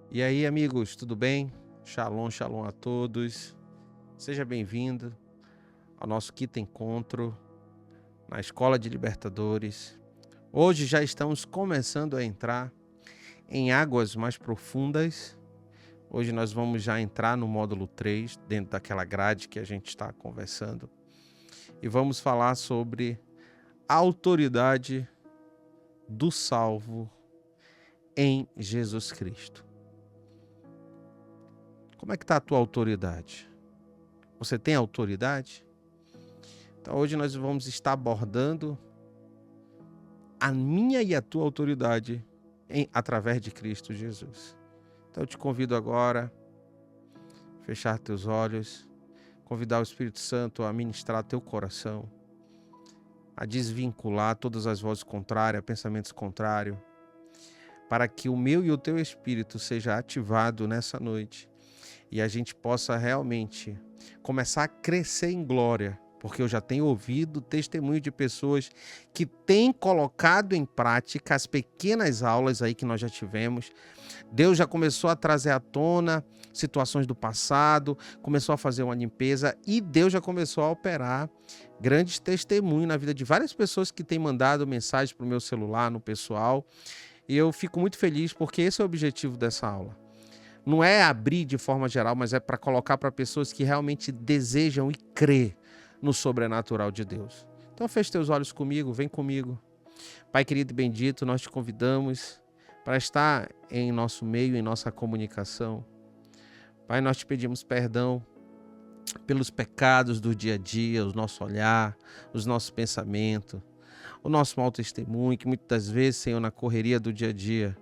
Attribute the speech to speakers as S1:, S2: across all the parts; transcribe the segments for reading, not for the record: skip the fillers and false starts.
S1: E aí, amigos, tudo bem? Shalom, shalom a todos. Seja bem-vindo ao nosso quinto encontro na Escola de Libertadores. Hoje já estamos começando a entrar em águas mais profundas. Hoje nós vamos já entrar no módulo 3, dentro daquela grade que a gente está conversando. E vamos falar sobre a autoridade do salvo em Jesus Cristo. Como é que está a tua autoridade? Você tem autoridade? Então hoje nós vamos estar abordando a minha e a tua autoridade através de Cristo Jesus. Então eu te convido agora a fechar teus olhos, convidar o Espírito Santo a ministrar teu coração, a desvincular todas as vozes contrárias, pensamentos contrários, para que o meu e o teu espírito seja ativado nessa noite e a gente possa realmente começar a crescer em glória, porque eu já tenho ouvido testemunho de pessoas que têm colocado em prática as pequenas aulas aí que nós já tivemos. Deus já começou a trazer à tona situações do passado, começou a fazer uma limpeza e Deus já começou a operar grandes testemunhos na vida de várias pessoas que têm mandado mensagem para o meu celular, no pessoal. E eu fico muito feliz porque esse é o objetivo dessa aula. Não é abrir de forma geral, mas é para colocar para pessoas que realmente desejam e crê no sobrenatural de Deus. Então feche teus olhos comigo, vem comigo. Pai querido e bendito, nós te convidamos para estar em nosso meio, em nossa comunicação. Pai, nós te pedimos perdão pelos pecados do dia a dia, o nosso olhar, os nossos pensamentos, o nosso mau testemunho, que muitas das vezes, Senhor, na correria do dia a dia,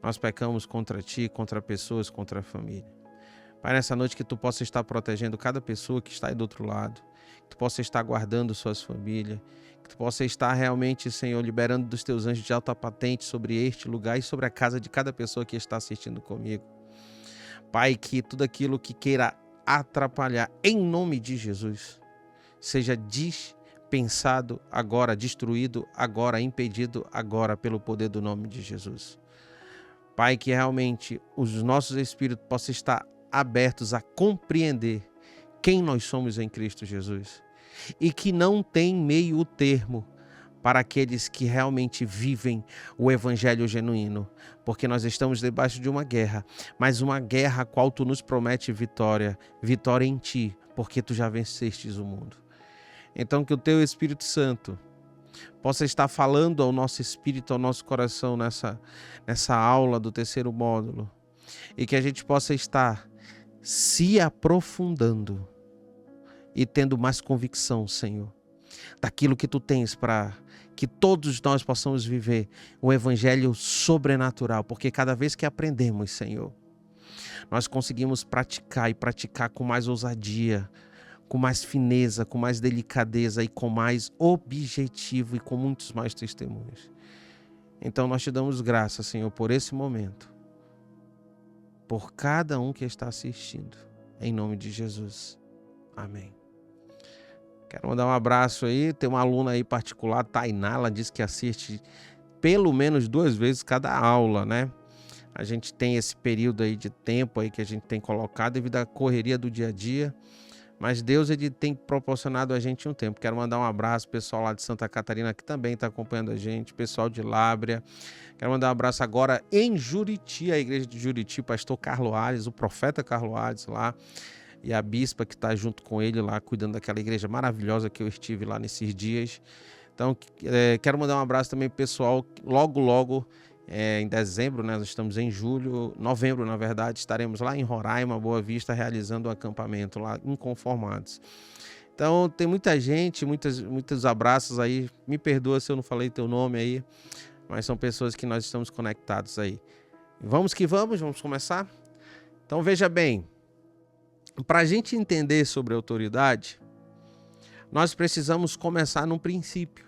S1: nós pecamos contra Ti, contra pessoas, contra a família. Pai, nessa noite que Tu possa estar protegendo cada pessoa que está aí do outro lado, que Tu possa estar guardando suas famílias, que Tu possa estar realmente, Senhor, liberando dos Teus anjos de alta patente sobre este lugar e sobre a casa de cada pessoa que está assistindo comigo. Pai, que tudo aquilo que queira atrapalhar, em nome de Jesus, seja dispensado agora, destruído agora, impedido agora pelo poder do nome de Jesus. Pai, que realmente os nossos espíritos possam estar abertos a compreender quem nós somos em Cristo Jesus e que não tem meio termo para aqueles que realmente vivem o evangelho genuíno, porque nós estamos debaixo de uma guerra, mas uma guerra a qual Tu nos promete vitória, vitória em Ti, porque Tu já vencestes o mundo. Então que o Teu Espírito Santo possa estar falando ao nosso espírito, ao nosso coração nessa aula do terceiro módulo e que a gente possa estar se aprofundando e tendo mais convicção, Senhor, daquilo que Tu tens para que todos nós possamos viver o evangelho sobrenatural, porque cada vez que aprendemos, Senhor, nós conseguimos praticar e praticar com mais ousadia, com mais fineza, com mais delicadeza e com mais objetivo e com muitos mais testemunhos. Então nós Te damos graças, Senhor, por esse momento, por cada um que está assistindo, em nome de Jesus. Amém. Quero mandar um abraço aí, tem uma aluna aí particular, Tainá, ela disse que assiste pelo menos 2 vezes cada aula, né? A gente tem esse período aí de tempo aí que a gente tem colocado devido à correria do dia a dia, mas Deus ele tem proporcionado a gente um tempo. Quero mandar um abraço pessoal lá de Santa Catarina que também está acompanhando a gente, pessoal de Lábrea. Quero mandar um abraço agora em Juriti, a igreja de Juriti, pastor Carlos Ares, o profeta Carlos Ares lá, e a bispa que está junto com ele lá, cuidando daquela igreja maravilhosa que eu estive lá nesses dias. Então, quero mandar um abraço também pro pessoal, logo, em dezembro, né, nós estamos em novembro, na verdade, estaremos lá em Roraima, Boa Vista, realizando um acampamento lá, inconformados. Então, tem muita gente, muitos abraços aí, me perdoa se eu não falei teu nome aí, mas são pessoas que nós estamos conectados aí. Vamos que vamos começar? Então, veja bem, para a gente entender sobre autoridade, nós precisamos começar num princípio.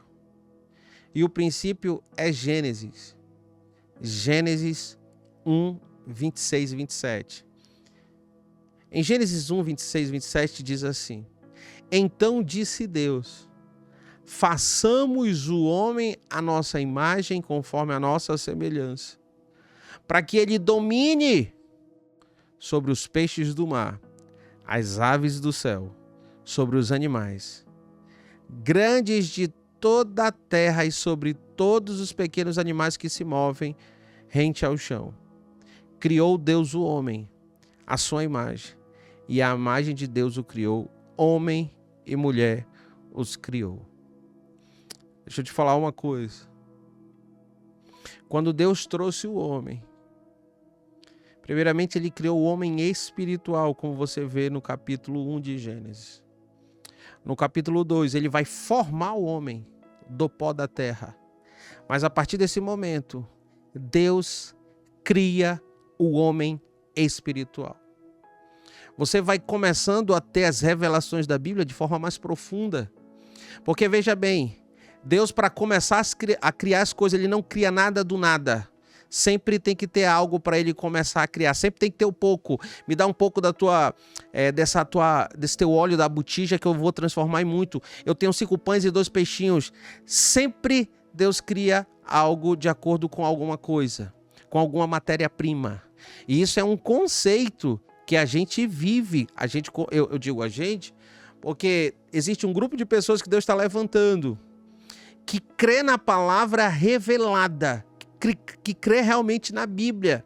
S1: E o princípio é Gênesis. Gênesis 1, 26 e 27. Em Gênesis 1, 26 e 27 diz assim: Então disse Deus, façamos o homem à nossa imagem conforme a nossa semelhança, para que ele domine sobre os peixes do mar, as aves do céu, sobre os animais, grandes de toda a terra e sobre todos os pequenos animais que se movem rente ao chão. Criou Deus o homem, à sua imagem, e a imagem de Deus o criou, homem e mulher os criou. Deixa eu te falar uma coisa. Quando Deus trouxe o homem, primeiramente ele criou o homem espiritual, como você vê no capítulo 1 de Gênesis. No capítulo 2, ele vai formar o homem do pó da terra. Mas a partir desse momento, Deus cria o homem espiritual. Você vai começando a ter as revelações da Bíblia de forma mais profunda. Porque veja bem, Deus, para começar a criar as coisas, ele não cria nada do nada. Sempre tem que ter algo para ele começar a criar. Sempre tem que ter um pouco. Me dá um pouco desse teu óleo da botija que eu vou transformar em muito. Eu tenho 5 pães e 2 peixinhos. Sempre Deus cria algo de acordo com alguma coisa, com alguma matéria-prima. E isso é um conceito que a gente vive. Eu digo a gente, porque existe um grupo de pessoas que Deus está levantando, que crê na palavra revelada, que crê realmente na Bíblia,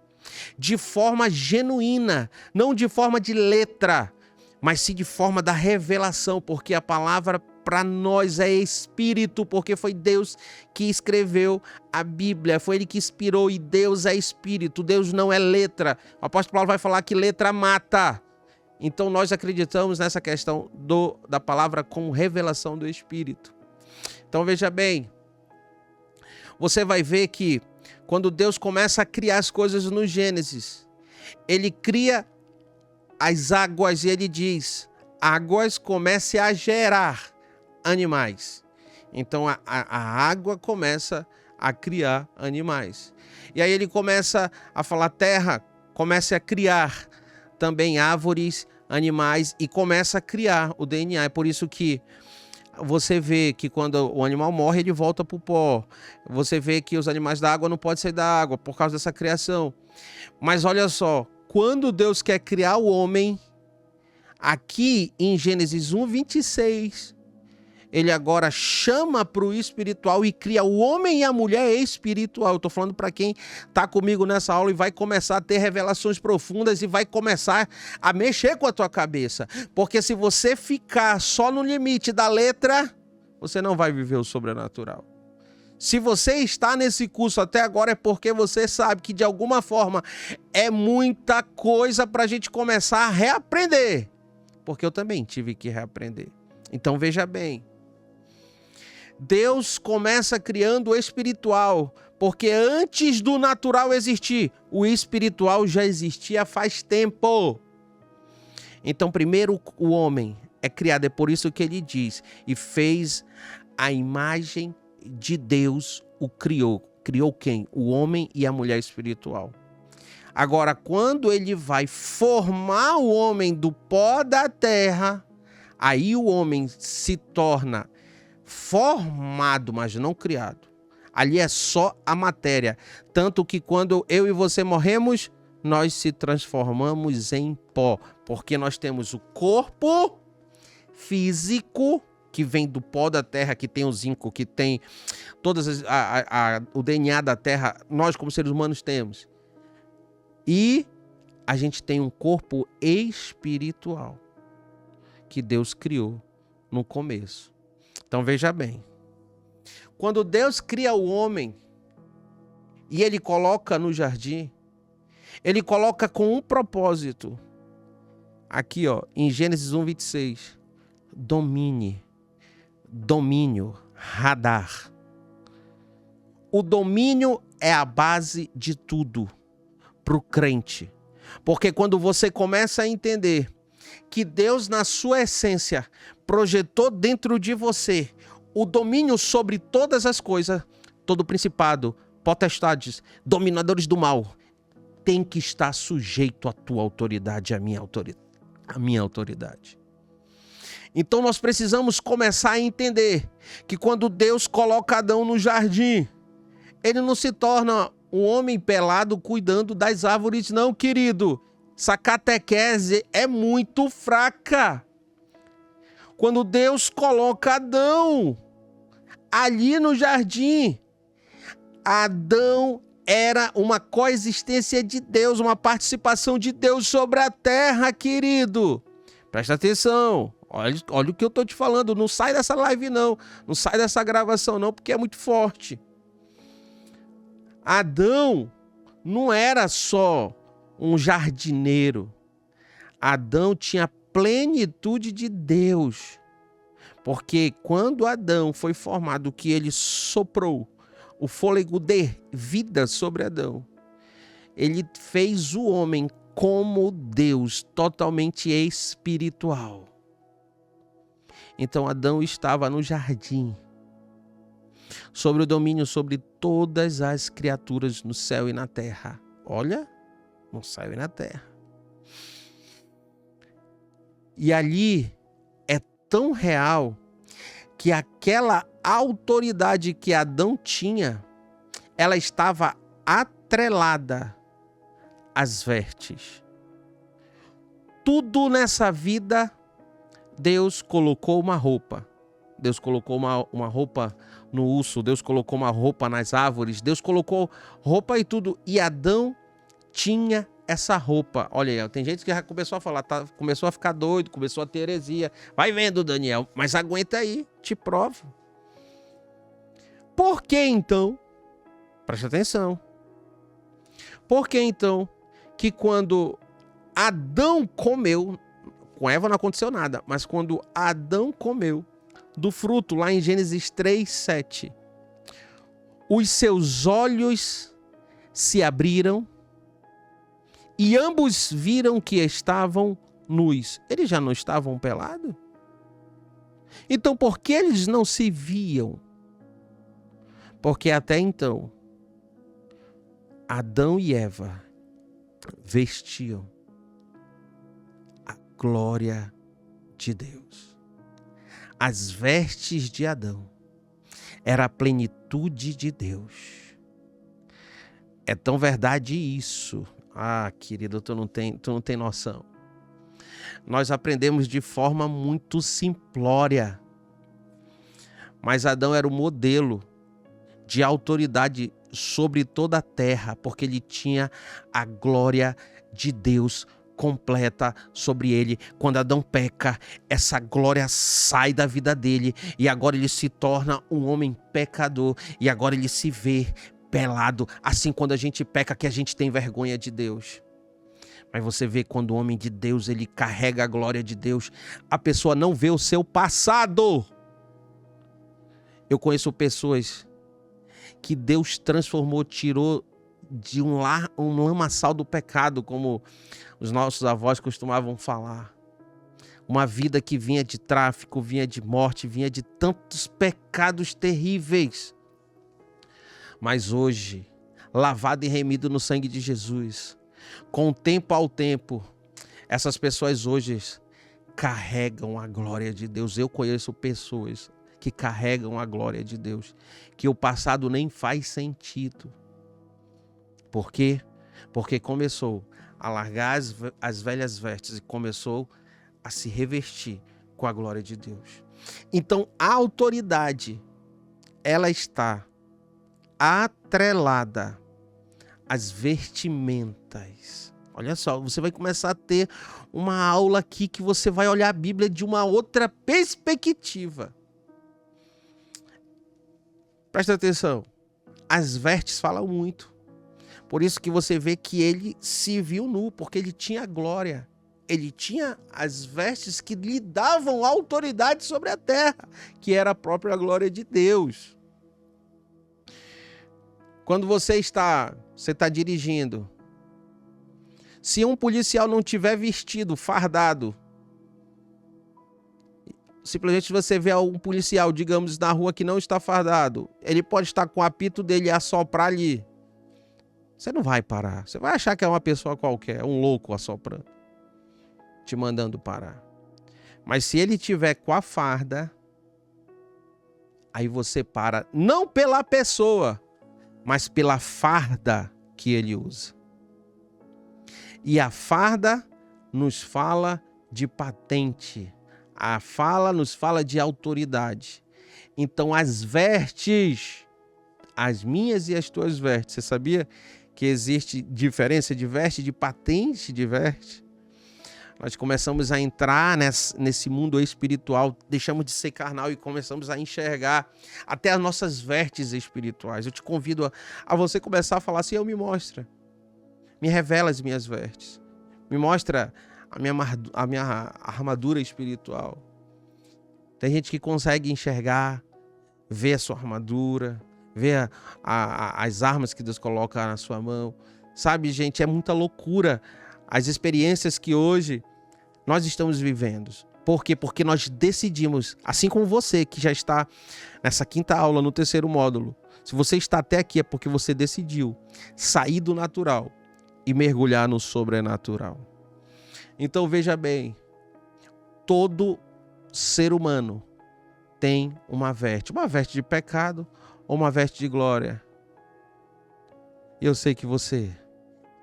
S1: de forma genuína, não de forma de letra, mas sim de forma da revelação, porque a palavra para nós é espírito, porque foi Deus que escreveu a Bíblia, foi ele que inspirou, e Deus é espírito, Deus não é letra. O apóstolo Paulo vai falar que letra mata. Então nós acreditamos nessa questão da palavra com revelação do Espírito. Então veja bem, você vai ver que quando Deus começa a criar as coisas no Gênesis, ele cria as águas e ele diz: águas comece a gerar animais. Então a água começa a criar animais. E aí ele começa a falar: terra, comece a criar também árvores, animais, e começa a criar o DNA. É por isso que você vê que quando o animal morre, ele volta para o pó. Você vê que os animais da água não podem sair da água por causa dessa criação. Mas olha só, quando Deus quer criar o homem, aqui em Gênesis 1:26, ele agora chama para o espiritual e cria o homem e a mulher espiritual. Eu estou falando para quem está comigo nessa aula e vai começar a ter revelações profundas e vai começar a mexer com a tua cabeça. Porque se você ficar só no limite da letra, você não vai viver o sobrenatural. Se você está nesse curso até agora é porque você sabe que de alguma forma é muita coisa para a gente começar a reaprender. Porque eu também tive que reaprender. Então veja bem. Deus começa criando o espiritual, porque antes do natural existir, o espiritual já existia faz tempo. Então, primeiro o homem é criado, é por isso que ele diz: e fez a imagem de Deus, o criou. Criou quem? O homem e a mulher espiritual. Agora, quando ele vai formar o homem do pó da terra, aí o homem se torna formado, mas não criado. Ali é só a matéria. Tanto que quando eu e você morremos, nós se transformamos em pó. Porque nós temos o corpo físico, que vem do pó da terra, que tem o zinco, que tem o DNA da terra, nós como seres humanos temos. E a gente tem um corpo espiritual, que Deus criou no começo. Então veja bem, quando Deus cria o homem e ele coloca no jardim, ele coloca com um propósito. Aqui, ó, em Gênesis 1:26, domínio, radar. O domínio é a base de tudo para o crente. Porque quando você começa a entender que Deus, na sua essência, projetou dentro de você o domínio sobre todas as coisas, todo principado, potestades, dominadores do mal, tem que estar sujeito à tua autoridade, à minha autoridade. Então nós precisamos começar a entender que quando Deus coloca Adão no jardim, ele não se torna um homem pelado cuidando das árvores, não, querido. Essa catequese é muito fraca. Quando Deus coloca Adão ali no jardim, Adão era uma coexistência de Deus, uma participação de Deus sobre a terra, querido. Presta atenção. Olha o que eu tô te falando. Não sai dessa live, não. Não sai dessa gravação, não, porque é muito forte. Adão não era só um jardineiro. Adão tinha a plenitude de Deus. Porque quando Adão foi formado, que ele soprou o fôlego de vida sobre Adão, ele fez o homem como Deus, totalmente espiritual. Então Adão estava no jardim, sobre o domínio sobre todas as criaturas no céu e na terra. Olha, no céu e na terra. E ali é tão real que aquela autoridade que Adão tinha, ela estava atrelada às vestes. Tudo nessa vida, Deus colocou uma roupa. Deus colocou uma roupa no urso, Deus colocou uma roupa nas árvores, Deus colocou roupa e tudo. E Adão tinha essa roupa. Olha aí, tem gente que já começou a falar, começou a ficar doido, começou a ter heresia. Vai vendo, Daniel, mas aguenta aí, te provo. Por que então? Preste atenção. Por que então que quando Adão comeu, com Eva não aconteceu nada, mas quando Adão comeu do fruto, lá em Gênesis 3:7, os seus olhos se abriram e ambos viram que estavam nus. Eles já não estavam pelados? Então por que eles não se viam? Porque até então, Adão e Eva vestiam a glória de Deus. As vestes de Adão era a plenitude de Deus. É tão verdade isso. Ah, querido, tu não tem noção. Nós aprendemos de forma muito simplória. Mas Adão era o modelo de autoridade sobre toda a terra, porque ele tinha a glória de Deus completa sobre ele. Quando Adão peca, essa glória sai da vida dele e agora ele se torna um homem pecador e agora ele se vê pelado. Assim, quando a gente peca, que a gente tem vergonha de Deus. Mas você vê quando o homem de Deus, ele carrega a glória de Deus, a pessoa não vê o seu passado. Eu conheço pessoas que Deus transformou, tirou de um lamaçal do pecado, como os nossos avós costumavam falar. Uma vida que vinha de tráfico, vinha de morte, vinha de tantos pecados terríveis. Mas hoje, lavado e remido no sangue de Jesus, com o tempo ao tempo, essas pessoas hoje carregam a glória de Deus. Eu conheço pessoas que carregam a glória de Deus, que o passado nem faz sentido. Por quê? Porque começou a largar as velhas vestes e começou a se revestir com a glória de Deus. Então, a autoridade, ela está atrelada às vestimentas. Olha só, você vai começar a ter uma aula aqui que você vai olhar a Bíblia de uma outra perspectiva. Presta atenção, as vestes falam muito. Por isso que você vê que ele se viu nu, porque ele tinha glória. Ele tinha as vestes que lhe davam autoridade sobre a terra, que era a própria glória de Deus. Quando você está dirigindo, se um policial não tiver vestido, fardado, simplesmente você vê um policial, digamos, na rua que não está fardado, ele pode estar com o apito dele e assoprar ali. Você não vai parar. Você vai achar que é uma pessoa qualquer, um louco assoprando, te mandando parar. Mas se ele tiver com a farda, aí você para, não pela pessoa, mas pela farda que ele usa. E a farda nos fala de patente. A fala nos fala de autoridade. Então as vestes, as minhas e as tuas vestes, você sabia que existe diferença de veste, de patente de veste? Nós começamos a entrar nesse mundo espiritual, deixamos de ser carnal e começamos a enxergar até as nossas vestes espirituais. Eu te convido a você começar a falar assim: me mostra, me revela as minhas vestes, me mostra a minha armadura espiritual. Tem gente que consegue enxergar, ver a sua armadura, ver as armas que Deus coloca na sua mão. Sabe, gente, é muita loucura as experiências que hoje nós estamos vivendo. Por quê? Porque nós decidimos, assim como você que já está nessa 5ª aula, no 3º módulo, se você está até aqui é porque você decidiu sair do natural e mergulhar no sobrenatural. Então veja bem, todo ser humano tem uma veste de pecado ou uma veste de glória. E eu sei que você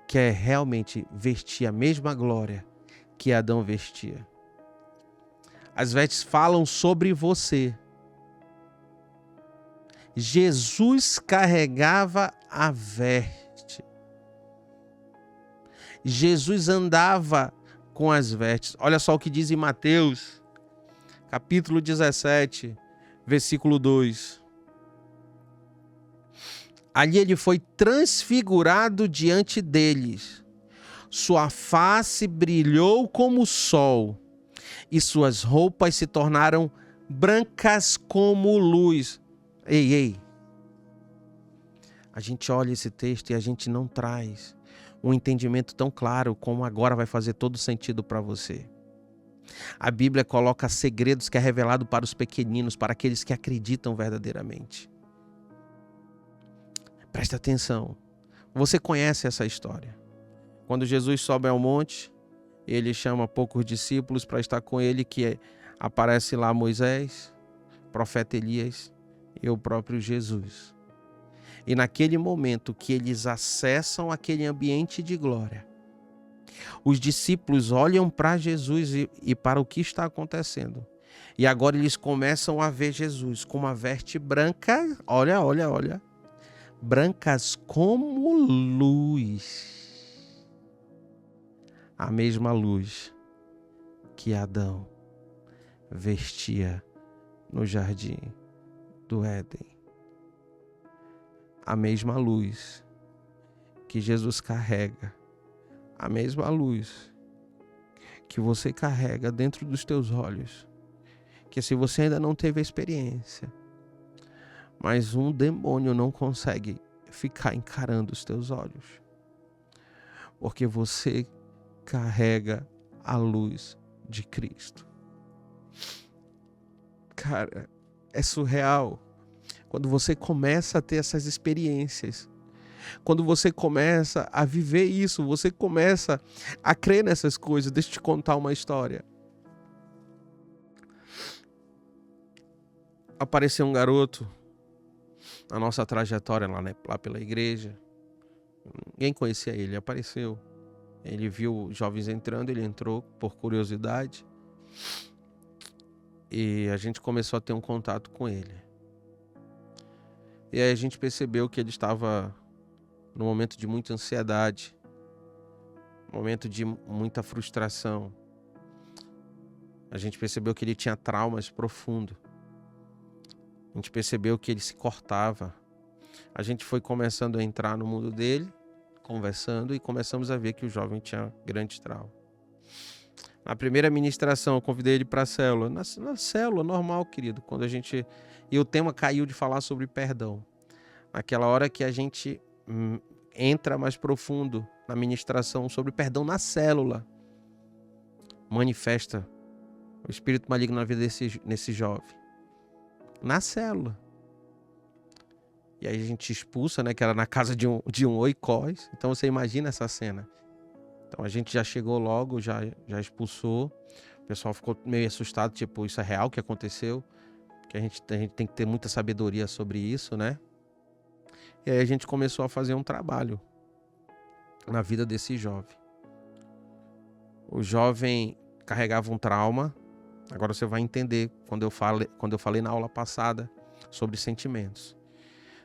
S1: quer realmente vestir a mesma glória que Adão vestia. As vestes falam sobre você. Jesus carregava a veste. Jesus andava com as vestes. Olha só o que diz em Mateus, capítulo 17, versículo 2. Ali ele foi transfigurado diante deles. Sua face brilhou como o sol, e suas roupas se tornaram brancas como luz. Ei. A gente olha esse texto e a gente não traz um entendimento tão claro como agora vai fazer todo sentido para você. A Bíblia coloca segredos que é revelado para os pequeninos, para aqueles que acreditam verdadeiramente. Presta atenção. Você conhece essa história. Quando Jesus sobe ao monte, ele chama poucos discípulos para estar com ele, que aparece lá Moisés, profeta Elias e o próprio Jesus. E naquele momento que eles acessam aquele ambiente de glória, os discípulos olham para Jesus e para o que está acontecendo. E agora eles começam a ver Jesus com uma veste branca, olha, brancas como luz. A mesma luz que Adão vestia no jardim do Éden. A mesma luz que Jesus carrega. A mesma luz que você carrega dentro dos teus olhos. Que se você ainda não teve a experiência, mas um demônio não consegue ficar encarando os teus olhos. Porque você carrega a luz de Cristo. Cara, é surreal. Quando você começa a ter essas experiências, quando você começa a viver isso, você começa a crer nessas coisas. Deixa eu te contar uma história. Apareceu um garoto na nossa trajetória lá pela igreja. Ninguém conhecia ele, apareceu. Ele viu jovens entrando, ele entrou por curiosidade. E a gente começou a ter um contato com ele. E aí a gente percebeu que ele estava num momento de muita ansiedade, momento de muita frustração. A gente percebeu que ele tinha traumas profundos. A gente percebeu que ele se cortava. A gente foi começando a entrar no mundo dele, conversando, e começamos a ver que o jovem tinha grandes traumas. Na primeira ministração, eu convidei ele para a célula. Na célula, normal, querido. E o tema caiu de falar sobre perdão. Naquela hora que a gente entra mais profundo na ministração sobre perdão na célula, manifesta o espírito maligno na vida desse jovem. Na célula. E aí a gente expulsa, né? Que era na casa de um oicós. Então você imagina essa cena. Então a gente já chegou logo, já expulsou. O pessoal ficou meio assustado, tipo, isso é real que aconteceu? Que a gente tem que ter muita sabedoria sobre isso, né? E aí a gente começou a fazer um trabalho na vida desse jovem. O jovem carregava um trauma. Agora você vai entender quando eu falei na aula passada sobre sentimentos.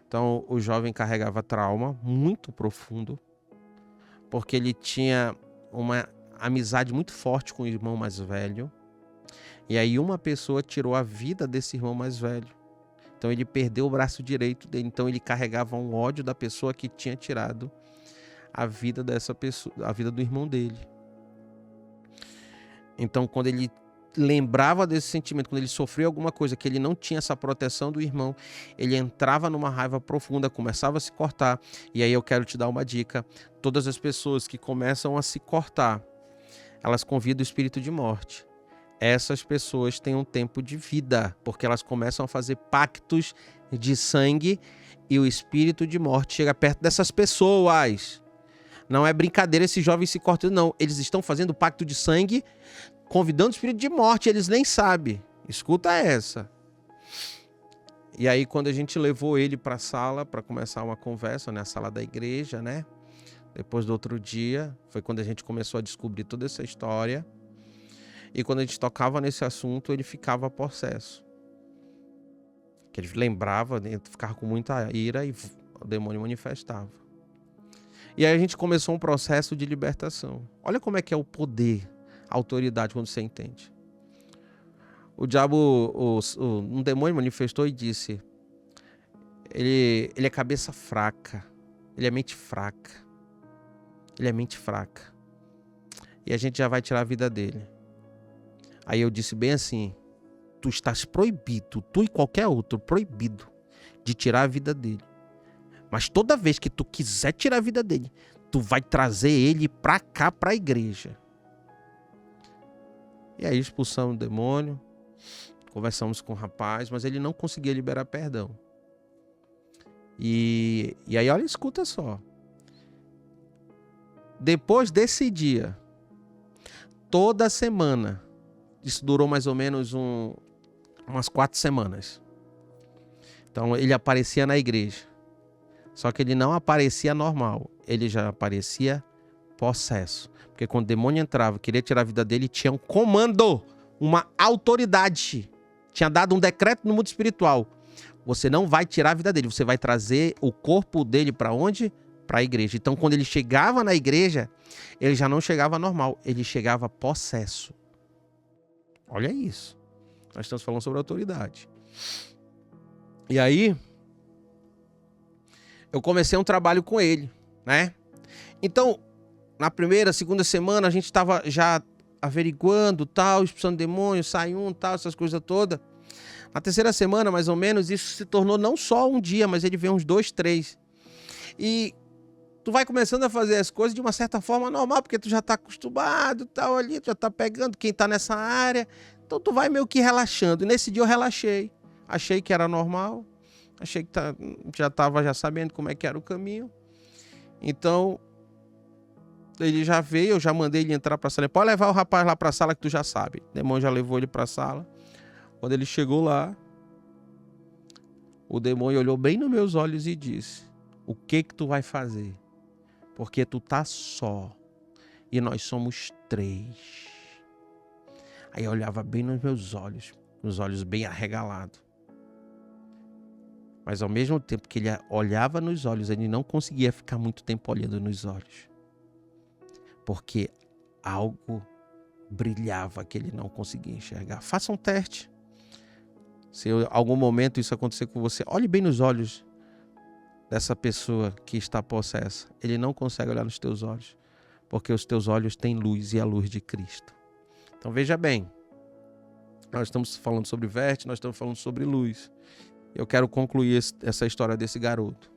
S1: Então, o jovem carregava trauma muito profundo, porque ele tinha uma amizade muito forte com o irmão mais velho. E aí uma pessoa tirou a vida desse irmão mais velho. Então ele perdeu o braço direito dele. Então ele carregava um ódio da pessoa que tinha tirado a vida dessa pessoa, a vida do irmão dele. Então quando ele lembrava desse sentimento, quando ele sofreu alguma coisa que ele não tinha essa proteção do irmão, ele entrava numa raiva profunda, começava a se cortar. E aí eu quero te dar uma dica: todas as pessoas que começam a se cortar, elas convidam o espírito de morte. Essas pessoas têm um tempo de vida, porque elas começam a fazer pactos de sangue e o espírito de morte chega perto dessas pessoas. Não é brincadeira esse jovem se cortando, não. Eles estão fazendo pacto de sangue, convidando o espírito de morte, eles nem sabem. Escuta essa. E aí quando a gente levou ele para a sala para começar uma conversa, né, a sala da igreja, né? Depois do outro dia, foi quando a gente começou a descobrir toda essa história. E quando a gente tocava nesse assunto, ele ficava possesso. Que ele lembrava, ficava com muita ira e o demônio manifestava. E aí a gente começou um processo de libertação. Olha como é que é o poder, a autoridade, quando você entende. O diabo, um demônio manifestou e disse: ele é cabeça fraca, ele é mente fraca. Ele é mente fraca. E a gente já vai tirar a vida dele. Aí eu disse bem assim: tu estás proibido, tu e qualquer outro, proibido de tirar a vida dele. Mas toda vez que tu quiser tirar a vida dele, tu vai trazer ele pra cá, pra igreja. E aí expulsamos o demônio, conversamos com o rapaz, mas ele não conseguia liberar perdão. E aí, olha, escuta só. Depois desse dia, toda semana, isso durou mais ou menos umas 4 semanas. Então ele aparecia na igreja. Só que ele não aparecia normal. Ele já aparecia possesso. Porque quando o demônio entrava, queria tirar a vida dele, tinha um comando, uma autoridade. Tinha dado um decreto no mundo espiritual. Você não vai tirar a vida dele, você vai trazer o corpo dele para onde? Para a igreja. Então quando ele chegava na igreja, ele já não chegava normal, ele chegava possesso. Olha isso. Nós estamos falando sobre autoridade. E aí, eu comecei um trabalho com ele, né? Então, na primeira, segunda semana, a gente estava já averiguando, tal, expulsando demônio, sai um, tal, essas coisas todas. Na terceira semana, mais ou menos, isso se tornou não só um dia, mas ele veio uns 2, 3. E tu vai começando a fazer as coisas de uma certa forma normal, porque tu já tá acostumado, tal, ali, tu já tá pegando quem tá nessa área. Então tu vai meio que relaxando. E nesse dia eu relaxei. Achei que era normal. Achei que já estava já sabendo como é que era o caminho. Então, ele já veio, eu já mandei ele entrar para a sala. Pode levar o rapaz lá para a sala que tu já sabe. O demônio já levou ele para a sala. Quando ele chegou lá, o demônio olhou bem nos meus olhos e disse: o que tu vai fazer? Porque tu tá só. E nós somos 3. Aí eu olhava bem nos meus olhos. Os olhos bem arregalados. Mas ao mesmo tempo que ele olhava nos olhos, ele não conseguia ficar muito tempo olhando nos olhos. Porque algo brilhava que ele não conseguia enxergar. Faça um teste. Se em algum momento isso acontecer com você, olhe bem nos olhos dessa pessoa que está possessa. Ele não consegue olhar nos teus olhos, porque os teus olhos têm luz e a luz de Cristo. Então veja bem, nós estamos falando sobre verte, nós estamos falando sobre luz. Eu quero concluir essa história desse garoto.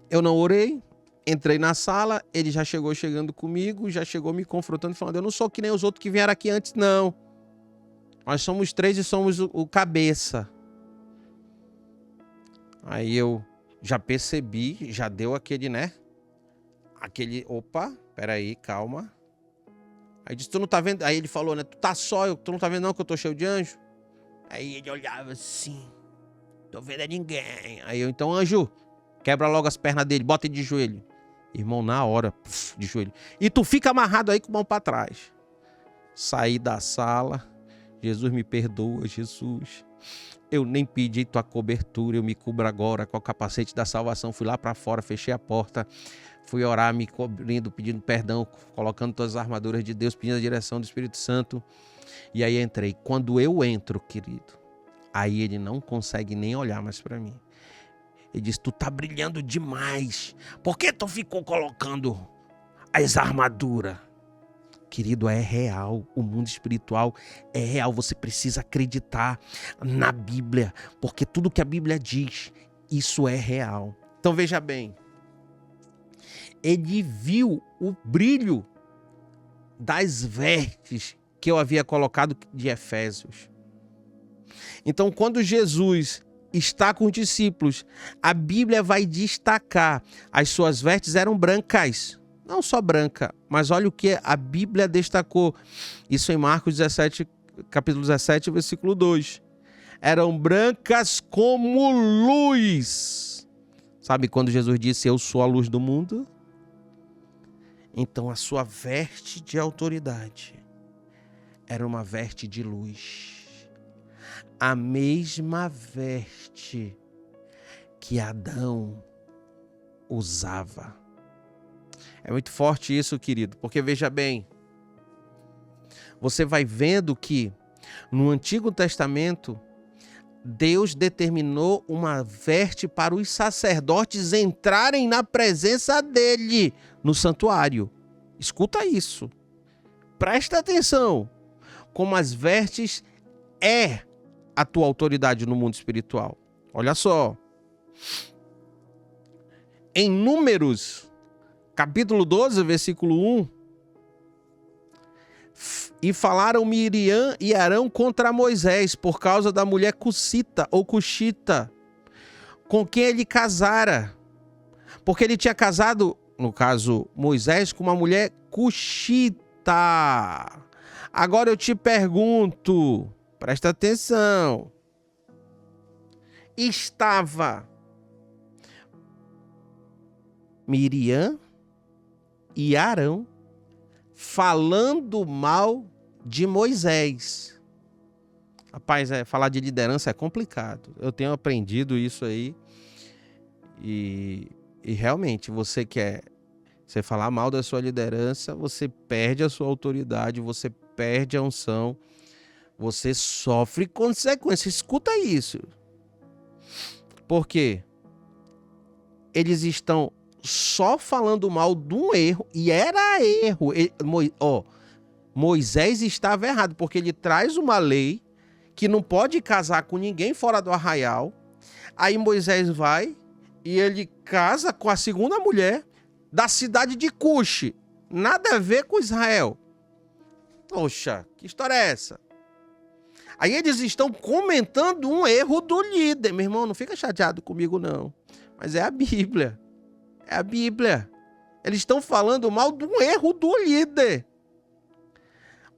S1: Eu não orei, entrei na sala, ele já chegou chegando comigo, já chegou me confrontando, falando: eu não sou que nem os outros que vieram aqui antes, não. Nós somos 3 e somos o cabeça. Aí eu já percebi, já deu aquele, né? Opa, peraí, calma. Aí disse: tu não tá vendo? Aí ele falou, né? Tu tá só, tu não tá vendo não que eu tô cheio de anjo? Aí ele olhava assim: tô vendo ninguém. Aí eu: então, anjo, quebra logo as pernas dele, bota ele de joelho. Irmão, na hora, de joelho. E tu fica amarrado aí com a mão para trás. Saí da sala. Jesus, me perdoa, Jesus. Eu nem pedi tua cobertura, eu me cubro agora com o capacete da salvação. Fui lá para fora, fechei a porta, fui orar, me cobrindo, pedindo perdão, colocando todas as armaduras de Deus, pedindo a direção do Espírito Santo. E aí entrei. Quando eu entro, querido, aí ele não consegue nem olhar mais para mim. Ele diz, tu tá brilhando demais. Por que tu ficou colocando as armaduras? Querido, é real. O mundo espiritual é real. Você precisa acreditar na Bíblia, porque tudo que a Bíblia diz, isso é real. Então veja bem. Ele viu o brilho das vestes que eu havia colocado de Efésios. Então, quando Jesus está com os discípulos, a Bíblia vai destacar. As suas vestes eram brancas. Não só branca, mas olha o que a Bíblia destacou. Isso em Marcos 17, capítulo 17, versículo 2. Eram brancas como luz. Sabe quando Jesus disse, eu sou a luz do mundo? Então a sua veste de autoridade era uma veste de luz. A mesma veste que Adão usava. É muito forte isso, querido, porque veja bem, você vai vendo que no Antigo Testamento, Deus determinou uma veste para os sacerdotes entrarem na presença dele no santuário. Escuta isso. Presta atenção. Como as vestes é a tua autoridade no mundo espiritual. Olha só. Em Números, capítulo 12, versículo 1. E falaram Miriam e Arão contra Moisés por causa da mulher cuxita ou cuxita, com quem ele casara. Porque ele tinha casado, no caso Moisés, com uma mulher cuxita. Agora eu te pergunto, presta atenção. Estava Miriam e Arão falando mal de Moisés. Rapaz, falar de liderança é complicado. Eu tenho aprendido isso aí. E realmente, você falar mal da sua liderança, você perde a sua autoridade, você perde a unção, você sofre consequências. Escuta isso. Por quê? Eles estão só falando mal de um erro, e era erro. Moisés estava errado, porque ele traz uma lei que não pode casar com ninguém fora do arraial. Aí Moisés vai e ele casa com a segunda mulher da cidade de Cuxi. Nada a ver com Israel. Poxa, que história é essa? Aí eles estão comentando um erro do líder. Meu irmão, não fica chateado comigo não. Mas é a Bíblia. É a Bíblia. Eles estão falando mal de um erro do líder.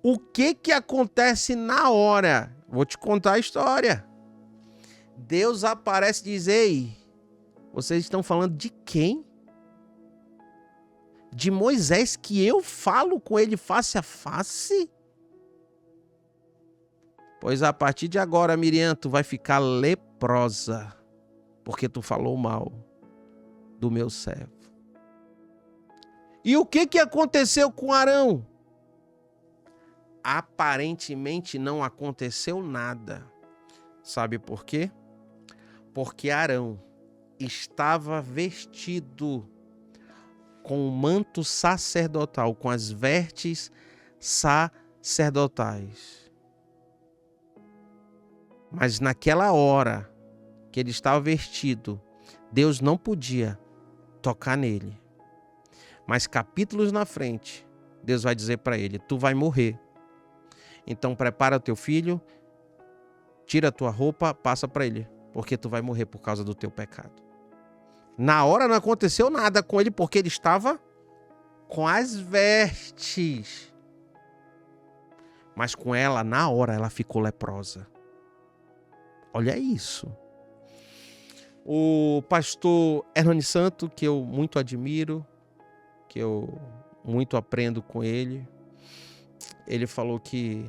S1: O que acontece na hora? Vou te contar a história. Deus aparece e diz, ei, vocês estão falando de quem? De Moisés, que eu falo com ele face a face? Pois a partir de agora, Miriam, tu vai ficar leprosa, porque tu falou mal do meu servo. E o que aconteceu com Arão? Aparentemente não aconteceu nada. Sabe por quê? Porque Arão estava vestido com o manto sacerdotal, com as vestes sacerdotais. Mas naquela hora que ele estava vestido, Deus não podia tocar nele. Mas capítulos na frente, Deus vai dizer para ele, tu vai morrer. Então prepara o teu filho, tira a tua roupa, passa para ele, porque tu vai morrer por causa do teu pecado. Na hora não aconteceu nada com ele, porque ele estava com as vestes. Mas com ela, na hora, ela ficou leprosa. Olha isso. O pastor Hernani Santo, que eu muito admiro, que eu muito aprendo com ele. Ele falou que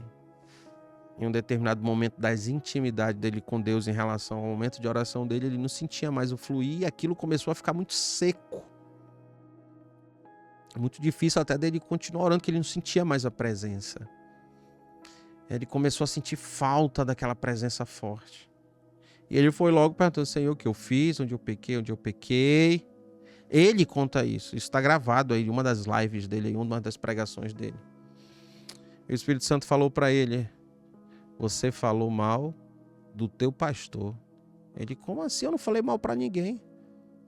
S1: em um determinado momento das intimidades dele com Deus em relação ao momento de oração dele, ele não sentia mais o fluir e aquilo começou a ficar muito seco. Muito difícil até dele continuar orando, que ele não sentia mais a presença. Ele começou a sentir falta daquela presença forte. E ele foi logo perguntando: Senhor, o que eu fiz? Onde eu pequei? Ele conta isso. Isso está gravado aí em uma das lives dele, em uma das pregações dele. E o Espírito Santo falou para ele: você falou mal do teu pastor. Ele: como assim? Eu não falei mal para ninguém.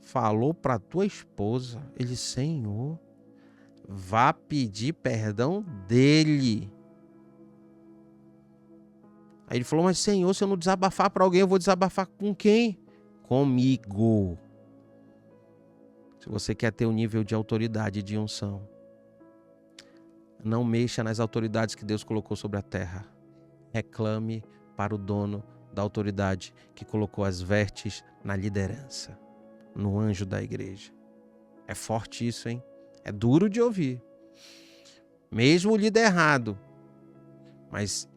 S1: Falou para tua esposa. Ele: Senhor, vá pedir perdão dele. Aí ele falou: mas Senhor, se eu não desabafar para alguém, eu vou desabafar com quem? Comigo. Se você quer ter um nível de autoridade e de unção, não mexa nas autoridades que Deus colocou sobre a terra. Reclame para o dono da autoridade que colocou as vestes na liderança, no anjo da igreja. É forte isso, hein? É duro de ouvir. Mesmo o líder errado, mas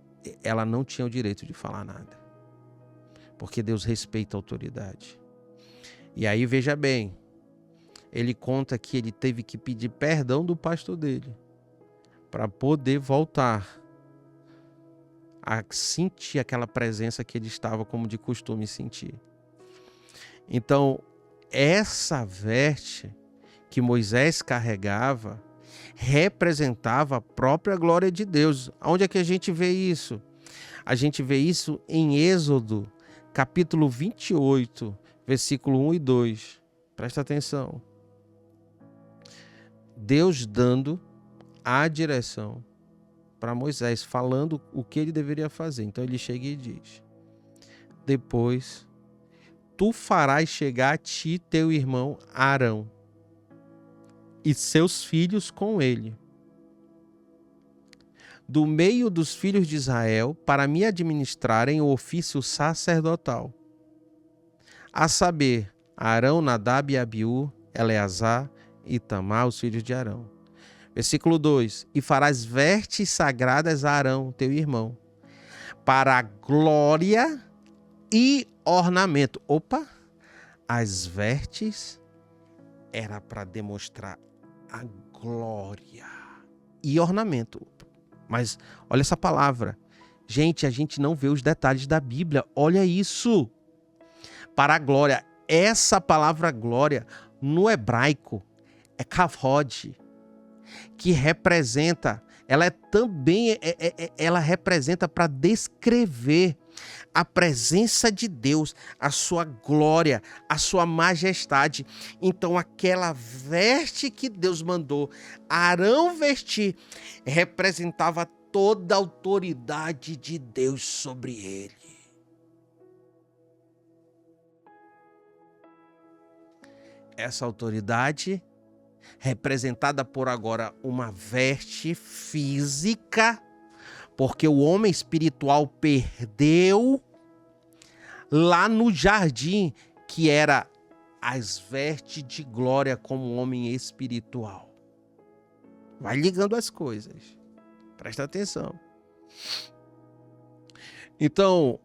S1: ela não tinha o direito de falar nada, porque Deus respeita a autoridade. E aí, veja bem, ele conta que ele teve que pedir perdão do pastor dele para poder voltar a sentir aquela presença que ele estava como de costume sentir. Então, essa veste que Moisés carregava representava a própria glória de Deus. Onde é que a gente vê isso? A gente vê isso em Êxodo, capítulo 28, versículo 1 e 2. Presta atenção. Deus dando a direção para Moisés, falando o que ele deveria fazer. Então ele chega e diz: depois tu farás chegar a ti teu irmão Arão e seus filhos com ele, do meio dos filhos de Israel, para me administrarem o ofício sacerdotal, a saber, Arão, Nadab e Abiú, Eleazar e Itamar, os filhos de Arão. Versículo 2: e farás vestes sagradas a Arão, teu irmão, para a glória e ornamento. Opa! As vestes era para demonstrar a glória e ornamento. Mas olha essa palavra. Gente, a gente não vê os detalhes da Bíblia. Olha isso. Para a glória. Essa palavra glória no hebraico é kavod, que representa, ela é também, ela representa para descrever a presença de Deus, a sua glória, a sua majestade. Então aquela veste que Deus mandou Arão vestir representava toda a autoridade de Deus sobre ele. Essa autoridade, representada por agora uma veste física, porque o homem espiritual perdeu lá no jardim, que era as vestes de glória como homem espiritual. Vai ligando as coisas. Presta atenção. Então,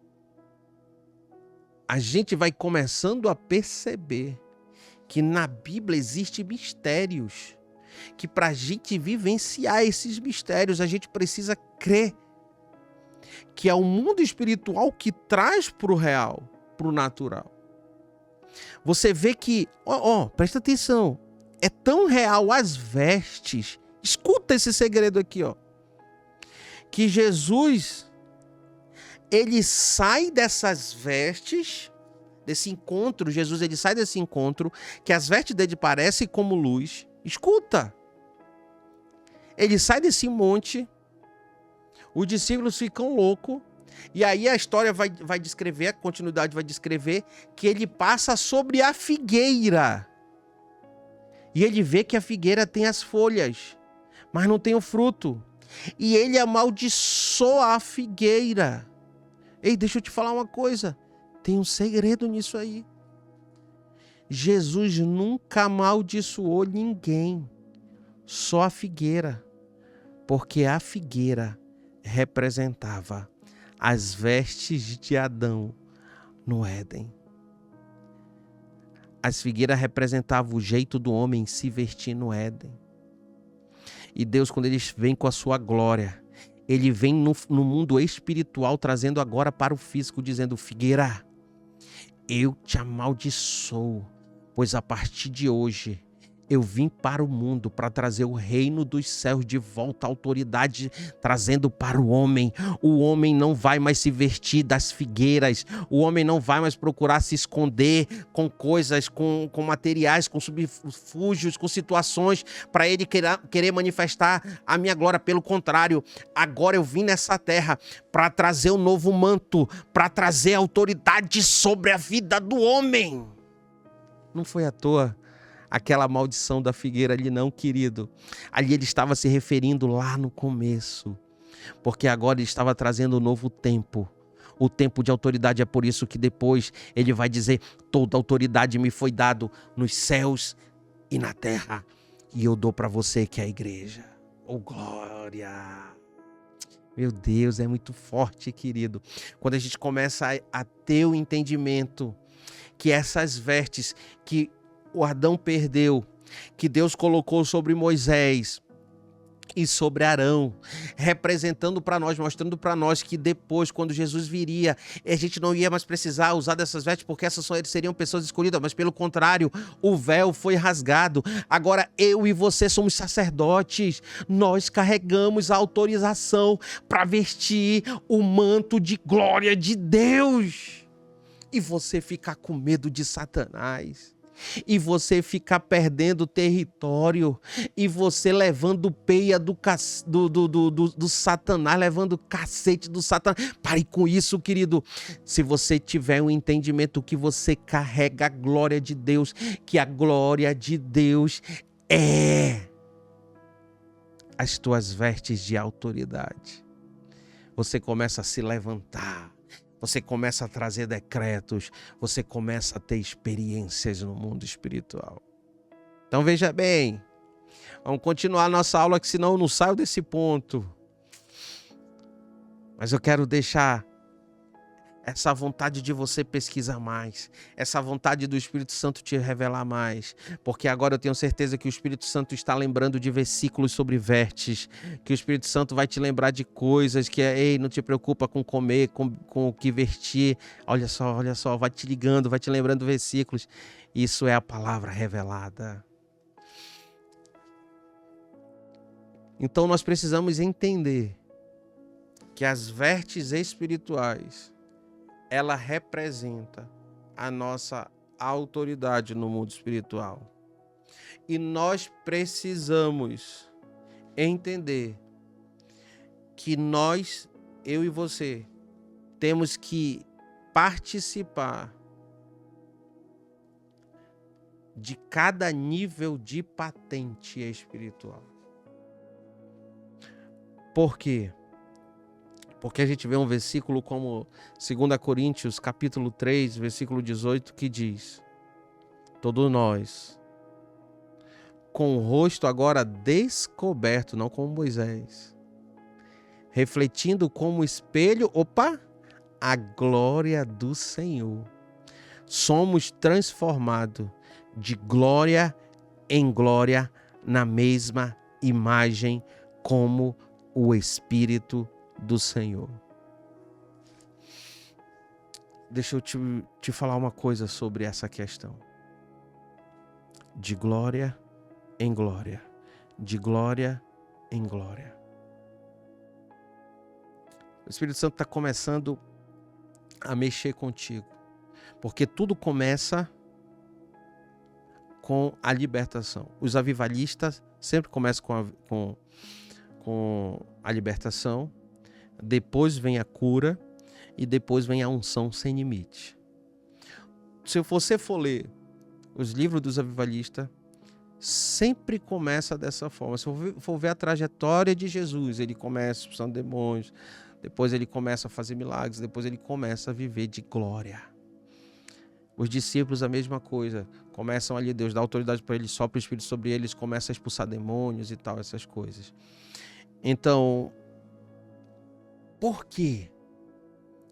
S1: a gente vai começando a perceber que na Bíblia existem mistérios, que para a gente vivenciar esses mistérios, a gente precisa crer que é o mundo espiritual que traz para o real, para o natural. Você vê que, presta atenção, é tão real as vestes. Escuta esse segredo aqui, que Jesus, ele sai dessas vestes, desse encontro, Jesus ele sai desse encontro, que as vestes dele parecem como luz. Escuta! Ele sai desse monte, os discípulos ficam loucos, e aí a história vai descrever, a continuidade vai descrever, que ele passa sobre a figueira. E ele vê que a figueira tem as folhas, mas não tem o fruto. E ele amaldiçoa a figueira. Ei, deixa eu te falar uma coisa. Tem um segredo nisso aí. Jesus nunca amaldiçoou ninguém. só a figueira, porque a figueira representava as vestes de Adão no Éden. As figueiras representavam o jeito do homem se vestir no Éden. E Deus, quando ele vem com a sua glória, ele vem no mundo espiritual, trazendo agora para o físico, dizendo: figueira, eu te amaldiçoo, pois a partir de hoje eu vim para o mundo para trazer o reino dos céus de volta, a autoridade, trazendo para o homem. O homem não vai mais se vestir das figueiras, o homem não vai mais procurar se esconder com coisas, com materiais, com subterfúgios, com situações para ele querer manifestar a minha glória. Pelo contrário, agora eu vim nessa terra para trazer um novo manto, para trazer autoridade sobre a vida do homem. Não foi à toa aquela maldição da figueira ali, não, querido. Ali ele estava se referindo lá no começo, porque agora ele estava trazendo um novo tempo, o tempo de autoridade. É por isso que depois ele vai dizer: toda autoridade me foi dado nos céus e na terra, e eu dou para você, que é a igreja. Oh, glória! Meu Deus, é muito forte, querido. Quando a gente começa a ter o entendimento que essas vestes que o Adão perdeu, que Deus colocou sobre Moisés e sobre Arão, representando para nós, mostrando para nós que depois, quando Jesus viria, a gente não ia mais precisar usar dessas vestes, porque essas seriam pessoas escolhidas, mas pelo contrário, o véu foi rasgado. Agora eu e você somos sacerdotes, nós carregamos a autorização para vestir o manto de glória de Deus. E você ficar com medo de Satanás, e você ficar perdendo território, e você levando peia do Satanás, levando cacete do Satanás. Pare com isso, querido. Se você tiver um entendimento que você carrega a glória de Deus, que a glória de Deus é as tuas vestes de autoridade, você começa a se levantar, você começa a trazer decretos, você começa a ter experiências no mundo espiritual. Então veja bem, vamos continuar a nossa aula, que senão eu não saio desse ponto. Mas eu quero deixar essa vontade de você pesquisar mais, essa vontade do Espírito Santo te revelar mais, porque agora eu tenho certeza que o Espírito Santo está lembrando de versículos sobre vestes, que o Espírito Santo vai te lembrar de coisas que ei, não te preocupa com comer, com o que vestir, olha só, vai te ligando, vai te lembrando versículos. Isso é a palavra revelada. Então nós precisamos entender que as vestes espirituais, ela representa a nossa autoridade no mundo espiritual. E nós precisamos entender que nós, eu e você, temos que participar de cada nível de patente espiritual. Por quê? Porque a gente vê um versículo como 2 Coríntios, capítulo 3, versículo 18, que diz: todos nós, com o rosto agora descoberto, não como Moisés, refletindo como espelho, a glória do Senhor, somos transformados de glória em glória na mesma imagem como o Espírito do Senhor. Deixa eu te falar uma coisa sobre essa questão. De glória em glória. De glória em glória. O Espírito Santo está começando a mexer contigo. Porque tudo começa com a libertação. Os avivalistas sempre começam com a libertação. Depois vem a cura e depois vem a unção sem limite. Se você for ler os livros dos avivalistas, sempre começa dessa forma. Se for ver a trajetória de Jesus, ele começa expulsando demônios, depois ele começa a fazer milagres, depois ele começa a viver de glória. Os discípulos, a mesma coisa. Começam ali, Deus dá autoridade para eles, sopra o Espírito sobre eles, começa a expulsar demônios e tal, essas coisas. Então, por que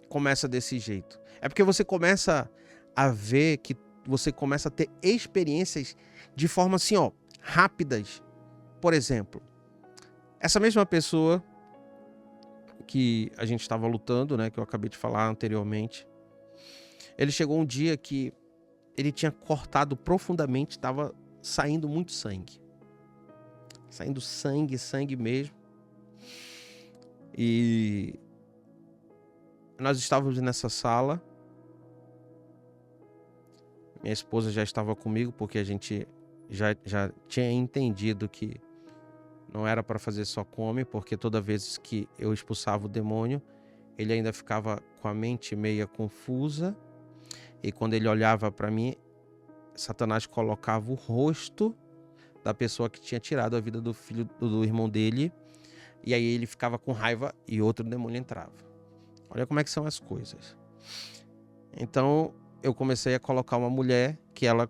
S1: começa desse jeito? É porque você começa a ver que você começa a ter experiências de forma assim, ó, rápidas. Por exemplo, essa mesma pessoa que a gente estava lutando, né, que eu acabei de falar anteriormente, ele chegou um dia que ele tinha cortado profundamente, estava saindo muito sangue. Saindo sangue, sangue mesmo. E nós estávamos nessa sala. Minha esposa já estava comigo, porque a gente já tinha entendido que não era para fazer só com homem, porque toda vez que eu expulsava o demônio, ele ainda ficava com a mente meia confusa. E quando ele olhava para mim, Satanás colocava o rosto da pessoa que tinha tirado a vida do filho do irmão dele. E aí ele ficava com raiva e outro demônio entrava. Olha como é que são as coisas. Então eu comecei a colocar uma mulher que ela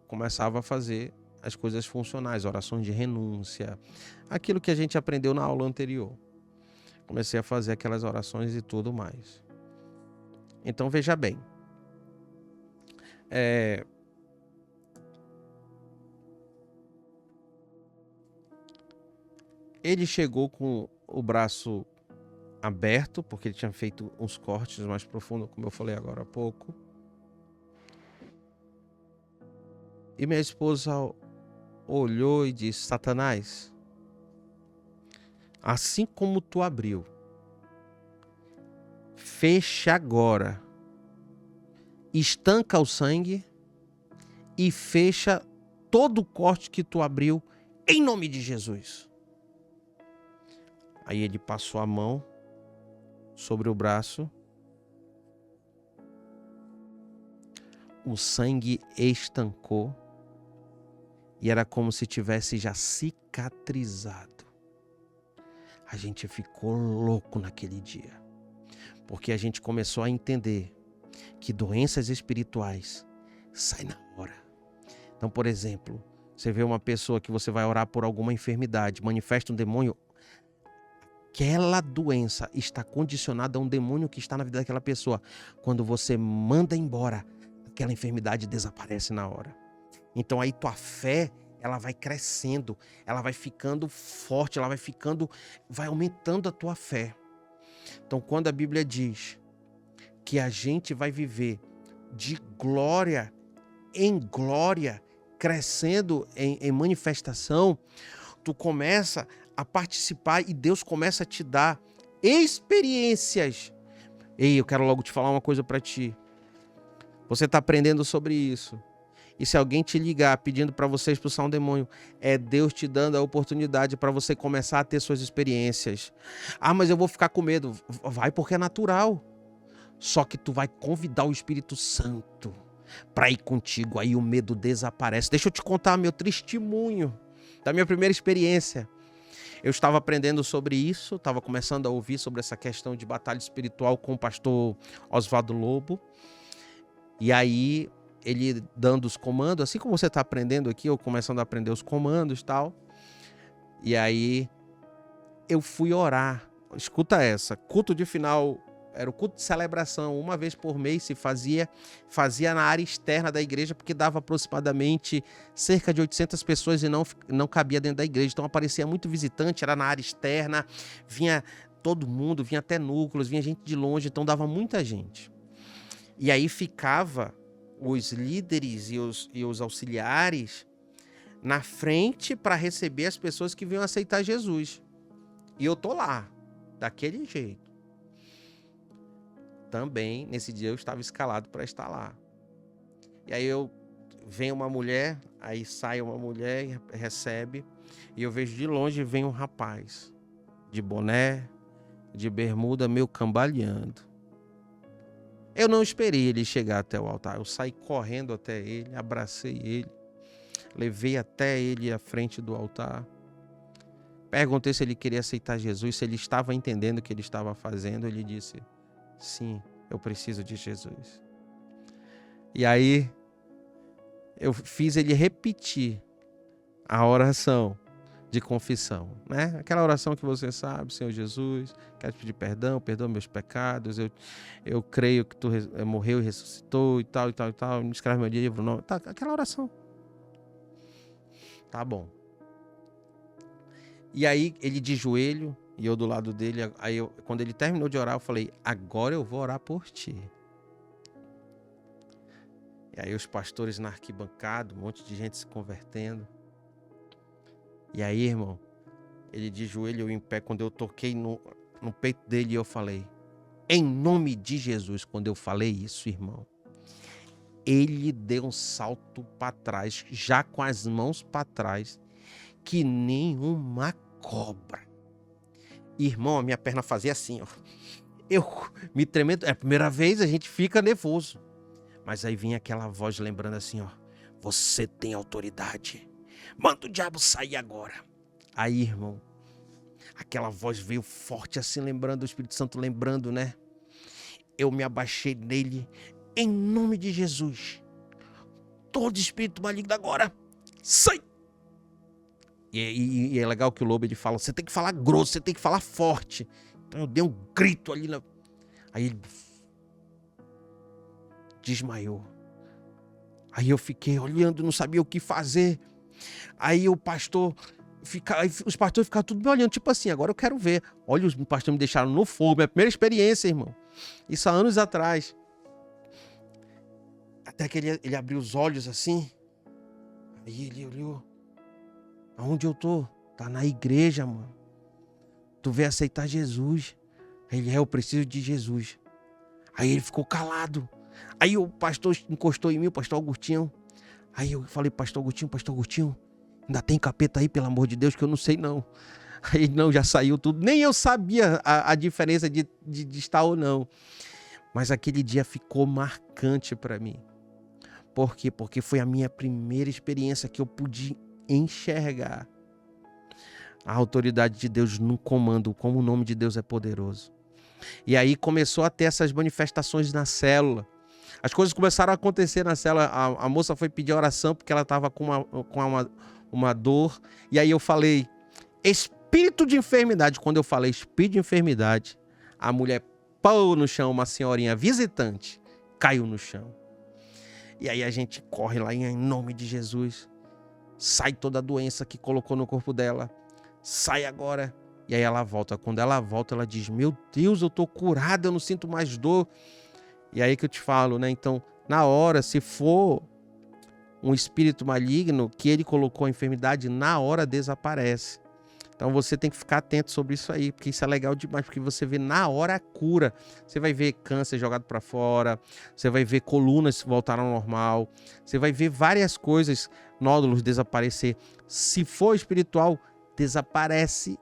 S1: começava a fazer as coisas funcionais, orações de renúncia, aquilo que a gente aprendeu na aula anterior. Comecei a fazer aquelas orações e tudo mais. Então veja bem. Ele chegou com o braço aberto, porque ele tinha feito uns cortes mais profundos, como eu falei agora há pouco. E minha esposa olhou e disse: Satanás, assim como tu abriu, fecha agora, estanca o sangue e fecha todo o corte que tu abriu, em nome de Jesus. Aí ele passou a mão sobre o braço. O sangue estancou e era como se tivesse já cicatrizado. A gente ficou louco naquele dia, porque a gente começou a entender que doenças espirituais saem na hora. Então, por exemplo, você vê uma pessoa que você vai orar por alguma enfermidade, manifesta um demônio, aquela doença está condicionada a um demônio que está na vida daquela pessoa. Quando você manda embora, aquela enfermidade desaparece na hora. Então aí tua fé, ela vai crescendo, ela vai ficando forte, vai aumentando a tua fé. Então quando a Bíblia diz que a gente vai viver de glória em glória, crescendo em manifestação, tu começa a participar e Deus começa a te dar experiências. Ei, eu quero logo te falar uma coisa para ti. Você está aprendendo sobre isso. E se alguém te ligar pedindo para você expulsar um demônio, é Deus te dando a oportunidade para você começar a ter suas experiências. Ah, mas eu vou ficar com medo. Vai, porque é natural. Só que tu vai convidar o Espírito Santo para ir contigo. Aí o medo desaparece. Deixa eu te contar meu testemunho da minha primeira experiência. Eu estava aprendendo sobre isso, estava começando a ouvir sobre essa questão de batalha espiritual com o pastor Oswaldo Lobo. E aí, ele dando os comandos, assim como você está aprendendo aqui, eu começando a aprender os comandos e tal. E aí, eu fui orar. Escuta essa, culto de final, era o culto de celebração, uma vez por mês se fazia na área externa da igreja, porque dava aproximadamente cerca de 800 pessoas e não cabia dentro da igreja. Então aparecia muito visitante, era na área externa, vinha todo mundo, vinha até núcleos, vinha gente de longe, então dava muita gente. E aí ficava os líderes e os auxiliares na frente para receber as pessoas que vinham aceitar Jesus. E eu tô lá, daquele jeito. Também, nesse dia, eu estava escalado para estar lá. E aí vem uma mulher, aí sai uma mulher e recebe. E eu vejo de longe, vem um rapaz, de boné, de bermuda, meio cambaleando. Eu não esperei ele chegar até o altar. Eu saí correndo até ele, abracei ele, levei até ele à frente do altar. Perguntei se ele queria aceitar Jesus, se ele estava entendendo o que ele estava fazendo. Ele disse: sim, eu preciso de Jesus. E aí eu fiz ele repetir a oração de confissão, né? Aquela oração que você sabe: Senhor Jesus, quero te pedir perdão, perdoa meus pecados, eu creio que tu morreu e ressuscitou e tal, e tal, e tal, me escreve meu livro, não. Tá, aquela oração. Tá bom. E aí ele de joelho e eu do lado dele. Aí quando ele terminou de orar, eu falei: agora eu vou orar por ti. E aí os pastores na arquibancada, um monte de gente se convertendo. E aí, irmão, ele de joelho, eu em pé, quando eu toquei no peito dele, eu falei: em nome de Jesus. Quando eu falei isso, irmão, ele deu um salto para trás, já com as mãos para trás, que nem uma cobra. Irmão, a minha perna fazia assim, ó. Eu me tremendo. É a primeira vez, a gente fica nervoso. Mas aí vinha aquela voz lembrando assim, ó: você tem autoridade. Manda o diabo sair agora. Aí, irmão, aquela voz veio forte assim, lembrando, o Espírito Santo lembrando, né? Eu me abaixei nele, em nome de Jesus. Todo espírito maligno agora, sai! E é legal que o Lobo, ele fala: você tem que falar grosso, você tem que falar forte. Então eu dei um grito ali. Aí ele desmaiou. Aí eu fiquei olhando, não sabia o que fazer. Aí o pastor... os pastores ficaram tudo me olhando, tipo assim: agora eu quero ver. Olha, os pastores me deixaram no fogo, minha primeira experiência, irmão. Isso há anos atrás. Até que ele abriu os olhos assim. Aí ele olhou: aonde eu tô? Tá na igreja, mano. Tu veio aceitar Jesus. Eu preciso de Jesus. Aí ele ficou calado. Aí o pastor encostou em mim, o pastor Agostinho. Aí eu falei: pastor Agostinho, ainda tem capeta aí, pelo amor de Deus, que eu não sei não. Aí não, já saiu tudo. Nem eu sabia a diferença de estar ou não. Mas aquele dia ficou marcante para mim. Por quê? Porque foi a minha primeira experiência que eu pude enxergar a autoridade de Deus no comando, como o nome de Deus é poderoso. E aí começou a ter essas manifestações na célula. As coisas começaram a acontecer na célula. A moça foi pedir oração porque ela estava com uma dor. E aí eu falei: espírito de enfermidade. Quando eu falei espírito de enfermidade, a mulher pôs no chão, uma senhorinha visitante, caiu no chão. E aí a gente corre lá em nome de Jesus. Sai toda a doença que colocou no corpo dela. Sai agora. E aí ela volta. Quando ela volta, ela diz: meu Deus, eu tô curada, eu não sinto mais dor. E aí que eu te falo, né? Então, na hora, se for um espírito maligno que ele colocou a enfermidade, na hora desaparece. Então você tem que ficar atento sobre isso aí, porque isso é legal demais, porque você vê na hora a cura. Você vai ver câncer jogado para fora, você vai ver colunas voltar ao normal, você vai ver várias coisas, nódulos desaparecer. Se for espiritual, desaparece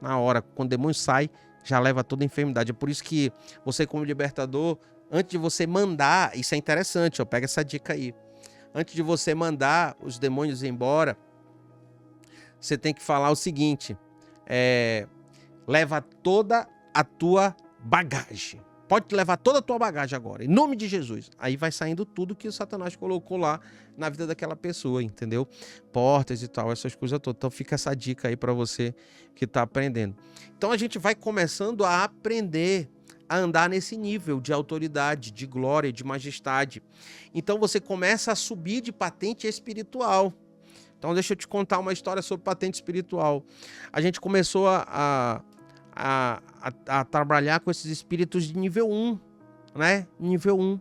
S1: na hora. Quando o demônio sai, já leva toda a enfermidade. É por isso que você, como libertador, antes de você mandar, isso é interessante, ó, pega essa dica aí. Antes de você mandar os demônios embora, você tem que falar o seguinte: leva toda a tua bagagem. Pode levar toda a tua bagagem agora, em nome de Jesus. Aí vai saindo tudo que o Satanás colocou lá na vida daquela pessoa, entendeu? Portas e tal, essas coisas todas. Então fica essa dica aí para você que está aprendendo. Então a gente vai começando a aprender a andar nesse nível de autoridade, de glória, de majestade. Então você começa a subir de patente espiritual. Então deixa eu te contar uma história sobre patente espiritual. A gente começou a trabalhar com esses espíritos de nível 1, né? Nível 1.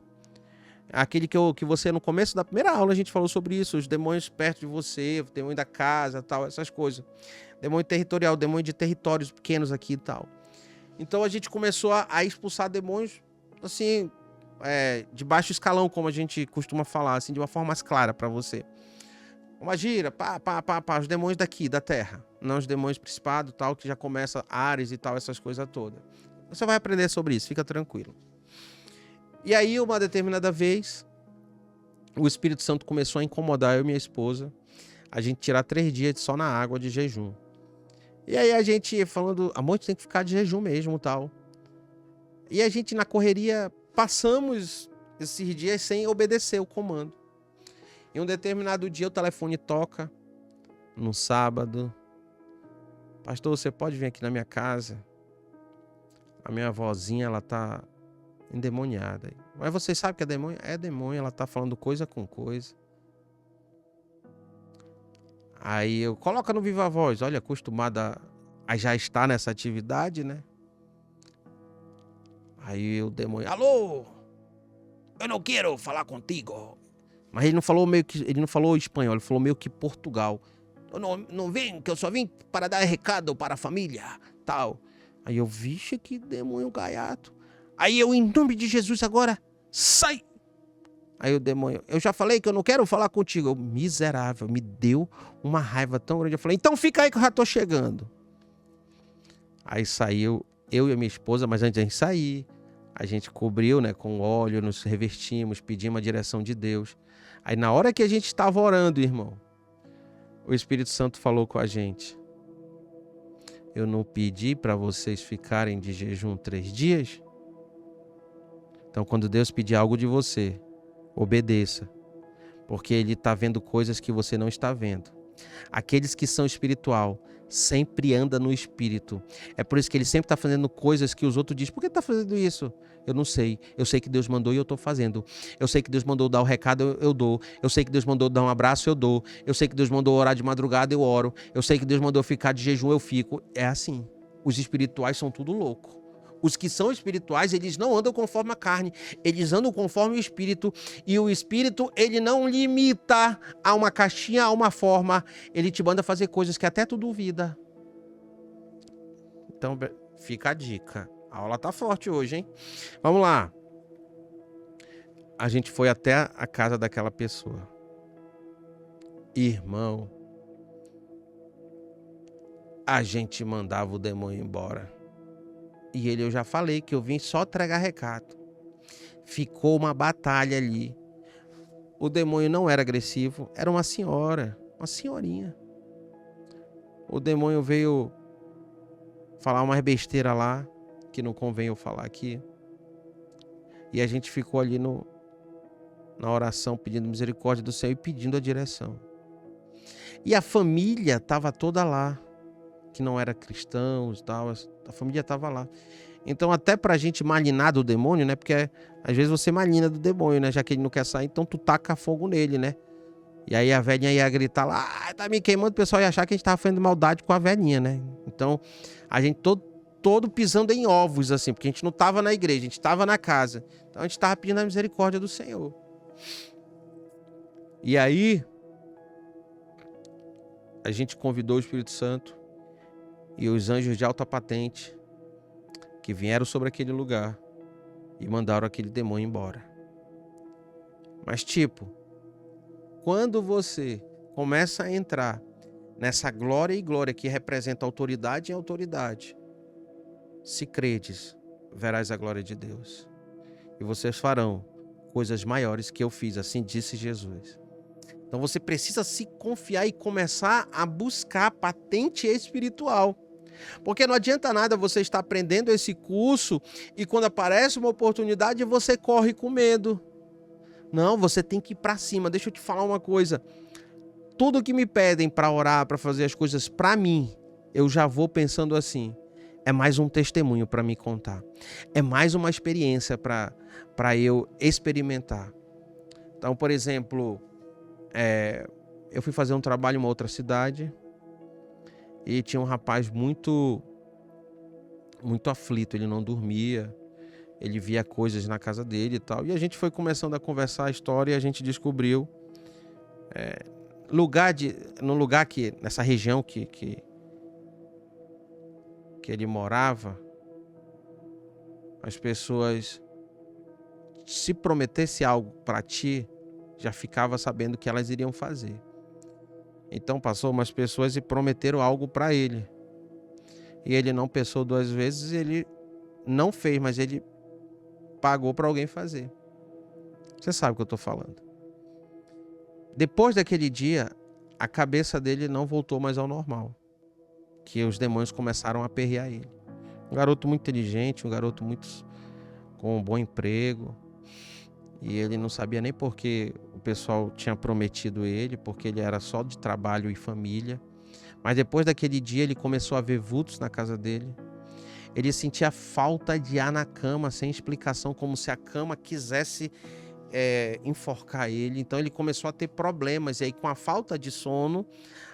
S1: Aquele que você, no começo da primeira aula, a gente falou sobre isso, os demônios perto de você, o demônio da casa, tal, essas coisas. Demônio territorial, demônio de territórios pequenos aqui e tal. Então a gente começou a expulsar demônios, assim, de baixo escalão, como a gente costuma falar, assim, de uma forma mais clara para você. Uma gira, os demônios daqui, da terra. Não os demônios principados, tal, que já começa Ares e tal, essas coisas todas. Você vai aprender sobre isso, fica tranquilo. E aí, uma determinada vez, o Espírito Santo começou a incomodar eu e minha esposa, a gente tirar 3 dias só na água de jejum. E aí a gente falando: amor, a gente tem que ficar de jejum mesmo, tal. E a gente, na correria, passamos esses dias sem obedecer o comando. Em um determinado dia o telefone toca, no sábado. Pastor, você pode vir aqui na minha casa? A minha avózinha, ela tá endemoniada. Mas vocês sabem que é demônio? É demônio, ela tá falando coisa com coisa. Aí eu, coloca no Viva Voz, olha, acostumada a já estar nessa atividade, né? Aí o demônio, alô, eu não quero falar contigo. Mas ele não falou espanhol, ele falou meio que Portugal. Eu não vem, que eu só vim para dar recado para a família, tal. Aí eu, vixe, que demônio gaiato. Aí eu, em nome de Jesus, agora, sai. Aí o demônio, eu já falei que eu não quero falar contigo. Eu, miserável, me deu uma raiva tão grande. Eu falei, então fica aí que eu já tô chegando. Aí saiu eu e a minha esposa, mas antes de a gente sair, a gente cobriu, né, com óleo, nos revestimos, pedimos a direção de Deus. Aí na hora que a gente estava orando, irmão, o Espírito Santo falou com a gente. Eu não pedi para vocês ficarem de jejum 3 dias? Então quando Deus pedir algo de você, obedeça. Porque Ele está vendo coisas que você não está vendo. Aqueles que são espiritual sempre andam no espírito. É por isso que ele sempre está fazendo coisas que os outros dizem. Por que está fazendo isso? Eu não sei. Eu sei que Deus mandou e eu estou fazendo. Eu sei que Deus mandou dar o recado, eu dou. Eu sei que Deus mandou dar um abraço, eu dou. Eu sei que Deus mandou orar de madrugada, eu oro. Eu sei que Deus mandou ficar de jejum, eu fico. É assim. Os espirituais são tudo louco. Os que são espirituais, eles não andam conforme a carne, eles andam conforme o espírito, e o espírito, ele não limita a uma caixinha, a uma forma, ele te manda fazer coisas que até tu duvida. Então, fica a dica. A aula tá forte hoje, hein? Vamos lá. A gente foi até a casa daquela pessoa. Irmão, a gente mandava o demônio embora. E ele, eu já falei que eu vim só entregar recado. Ficou uma batalha ali. O demônio não era agressivo, era uma senhora, uma senhorinha. O demônio veio falar umas besteiras lá, que não convém eu falar aqui. E a gente ficou ali na oração, pedindo misericórdia do Senhor e pedindo a direção. E a família estava toda lá, que não era cristãos e tal, a família estava lá. Então até pra gente malinar do demônio, né, porque às vezes você malina do demônio, né, já que ele não quer sair, então tu taca fogo nele, né. E aí a velhinha ia gritar lá, tá me queimando, o pessoal ia achar que a gente tava fazendo maldade com a velhinha, né. Então a gente todo pisando em ovos, assim, porque a gente não tava na igreja, a gente tava na casa. Então a gente tava pedindo a misericórdia do Senhor. E aí a gente convidou o Espírito Santo e os anjos de alta patente que vieram sobre aquele lugar e mandaram aquele demônio embora. Mas tipo, quando você começa a entrar nessa glória e glória que representa autoridade e autoridade, se credes, verás a glória de Deus. E vocês farão coisas maiores que eu fiz, assim disse Jesus. Então você precisa se confiar e começar a buscar patente espiritual. Porque não adianta nada você estar aprendendo esse curso e quando aparece uma oportunidade você corre com medo. Não, você tem que ir para cima. Deixa eu te falar uma coisa. Tudo que me pedem para orar, para fazer as coisas para mim, eu já vou pensando assim. É mais um testemunho para me contar. É mais uma experiência para eu experimentar. Então, por exemplo, eu fui fazer um trabalho em uma outra cidade e tinha um rapaz muito aflito, ele não dormia, ele via coisas na casa dele e tal. E a gente foi começando a conversar a história e a gente descobriu no lugar que, nessa região que ele morava, as pessoas, se prometesse algo para ti, já ficava sabendo que elas iriam fazer. Então passou umas pessoas e prometeram algo para ele. E ele não pensou 2 vezes, ele não fez, mas ele pagou para alguém fazer. Você sabe o que eu estou falando. Depois daquele dia, a cabeça dele não voltou mais ao normal. Que os demônios começaram a aperrear ele. Um garoto muito inteligente, um garoto muito com um bom emprego. E ele não sabia nem porque o pessoal tinha prometido ele, porque ele era só de trabalho e família. Mas depois daquele dia ele começou a ver vultos na casa dele. Ele sentia falta de ar na cama, sem explicação, como se a cama quisesse enforcar ele. Então ele começou a ter problemas. E aí, com a falta de sono,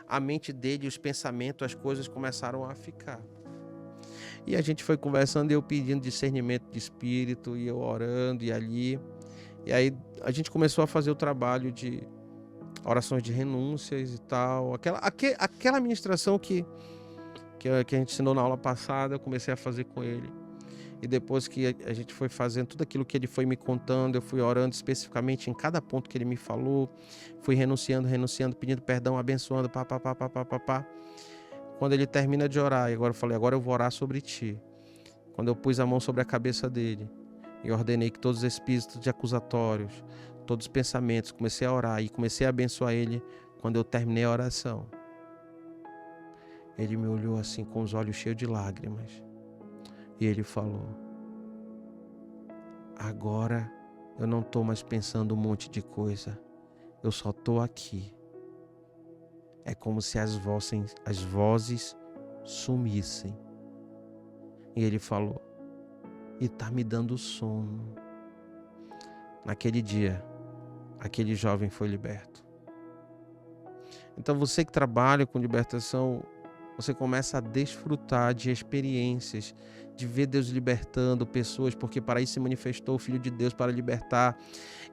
S1: a mente dele, os pensamentos, as coisas começaram a ficar. E a gente foi conversando, eu pedindo discernimento de espírito, e eu orando, e ali. E aí a gente começou a fazer o trabalho de orações de renúncias e tal. Aquela ministração que a gente ensinou na aula passada, eu comecei a fazer com ele. E depois que a gente foi fazendo tudo aquilo que ele foi me contando, eu fui orando especificamente em cada ponto que ele me falou. Fui renunciando, pedindo perdão, abençoando, pá. Quando ele termina de orar, e agora eu falei, agora eu vou orar sobre ti. Quando eu pus a mão sobre a cabeça dele e ordenei que todos os espíritos de acusatórios, todos os pensamentos, comecei a orar e comecei a abençoar ele. Quando eu terminei a oração, ele me olhou assim com os olhos cheios de lágrimas e ele falou: agora eu não estou mais pensando um monte de coisa, eu só estou aqui. É como se as vozes sumissem. E ele falou: e tá me dando sono. Naquele dia, aquele jovem foi liberto. Então você que trabalha com libertação, você começa a desfrutar de experiências, de ver Deus libertando pessoas, porque para isso se manifestou o Filho de Deus, para libertar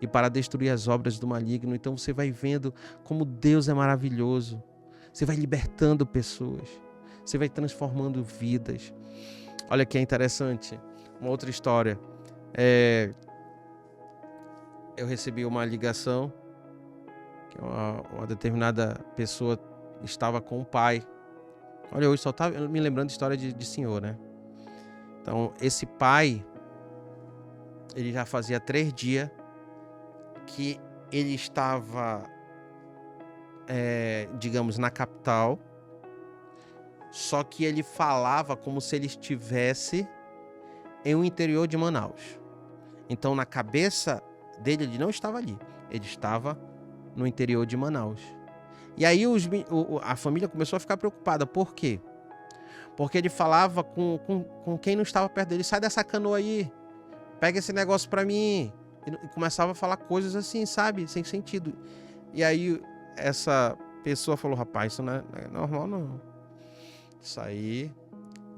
S1: e para destruir as obras do maligno. Então você vai vendo como Deus é maravilhoso. Você vai libertando pessoas, você vai transformando vidas. Olha que é interessante, uma outra história. Eu recebi uma ligação que uma determinada pessoa estava com o pai. Olha, hoje só estava me lembrando de história de senhor, né? Então, esse pai, ele já fazia 3 dias que ele estava, digamos, na capital, só que ele falava como se ele estivesse em um interior de Manaus. Então, na cabeça dele, ele não estava ali, ele estava no interior de Manaus. E aí a família começou a ficar preocupada. Por quê? Porque ele falava com quem não estava perto dele: sai dessa canoa aí, pega esse negócio pra mim. E começava a falar coisas assim, sabe? Sem sentido. E aí essa pessoa falou: rapaz, isso não é normal não. Isso aí.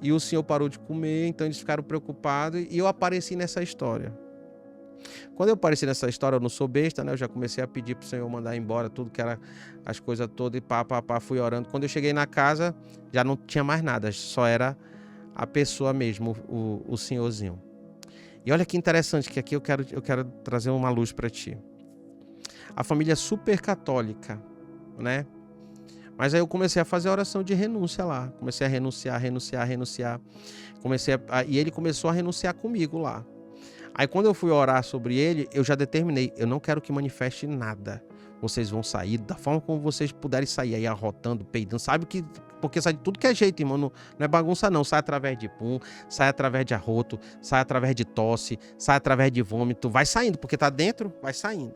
S1: E o senhor parou de comer, então eles ficaram preocupados e eu apareci nessa história. Quando eu apareci nessa história, eu não sou besta, né? Eu já comecei a pedir pro Senhor mandar embora tudo que era as coisas todas e fui orando. Quando eu cheguei na casa, já não tinha mais nada, só era a pessoa mesmo, o senhorzinho. E olha que interessante, que aqui eu quero trazer uma luz para ti. A família é super católica, né? Mas aí eu comecei a fazer a oração de renúncia lá. Comecei a renunciar. E ele começou a renunciar comigo lá. Aí quando eu fui orar sobre ele, eu já determinei: eu não quero que manifeste nada. Vocês vão sair da forma como vocês puderem sair, aí arrotando, peidando, sabe que... Porque sai de tudo que é jeito, irmão, não é bagunça não. Sai através de pum, sai através de arroto, sai através de tosse, sai através de vômito, vai saindo, porque tá dentro, vai saindo.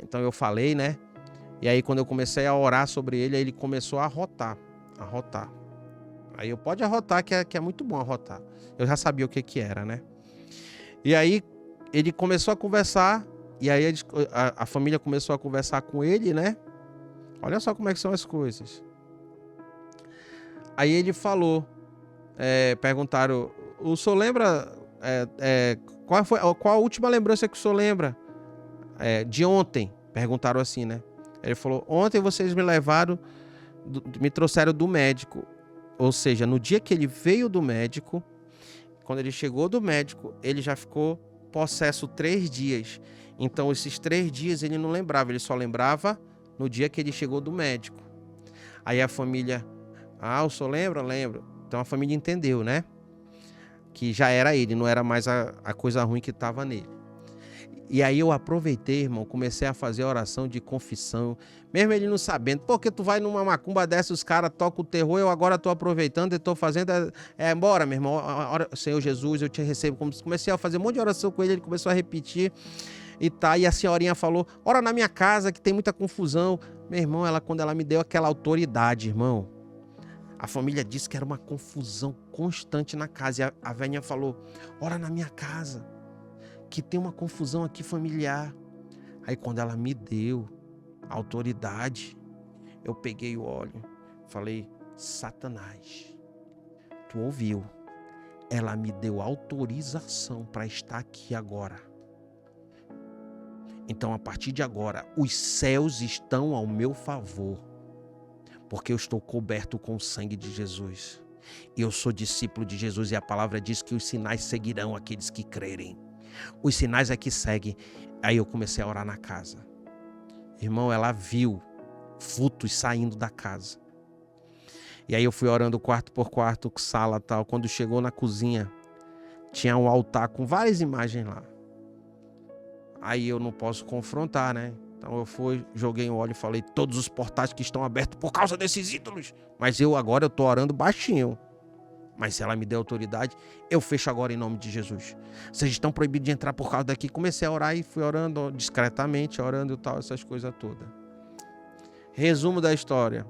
S1: Então eu falei, né? E aí quando eu comecei a orar sobre ele, aí ele começou a arrotar. Aí eu pode arrotar, que é muito bom arrotar. Eu já sabia o que era, né? E aí ele começou a conversar, e aí a família começou a conversar com ele, né? Olha só como é que são as coisas. Aí ele falou, perguntaram: o senhor lembra, qual a última lembrança que o senhor lembra? De ontem, perguntaram assim, né? Ele falou: ontem vocês me levaram, me trouxeram do médico. Ou seja, no dia que ele veio do médico, quando ele chegou do médico, ele já ficou possesso 3 dias. Então, esses 3 dias ele não lembrava, ele só lembrava no dia que ele chegou do médico. Aí a família: o senhor lembra? Lembro. Então a família entendeu, né? Que já era ele, não era mais a coisa ruim que estava nele. E aí eu aproveitei, irmão, comecei a fazer a oração de confissão, mesmo ele não sabendo. Porque tu vai numa macumba dessa, os caras tocam o terror, eu agora tô aproveitando e tô fazendo, bora, meu irmão, Senhor Jesus, eu te recebo. Comecei a fazer um monte de oração com ele, ele começou a repetir. E tá, e a senhorinha falou, ora na minha casa que tem muita confusão. Meu irmão, quando ela me deu aquela autoridade, irmão, a família disse que era uma confusão constante na casa. E a velhinha falou, ora na minha casa, que tem uma confusão aqui familiar. Aí quando ela me deu a autoridade, eu peguei o óleo, falei, Satanás, tu ouviu? Ela me deu autorização para estar aqui agora. Então, a partir de agora, os céus estão ao meu favor, porque eu estou coberto com o sangue de Jesus. E eu sou discípulo de Jesus, e a palavra diz que os sinais seguirão aqueles que crerem. Os sinais é que seguem. Aí eu comecei a orar na casa. Irmão, ela viu vultos saindo da casa. E aí eu fui orando quarto por quarto, sala e tal. Quando chegou na cozinha, tinha um altar com várias imagens lá. Aí eu não posso confrontar, né? Então eu fui, joguei um óleo e falei, todos os portais que estão abertos por causa desses ídolos. Mas agora eu tô orando baixinho. Mas se ela me der autoridade, eu fecho agora em nome de Jesus. Vocês estão proibidos de entrar por causa daqui. Comecei a orar e fui orando discretamente, orando e tal, essas coisas todas. Resumo da história.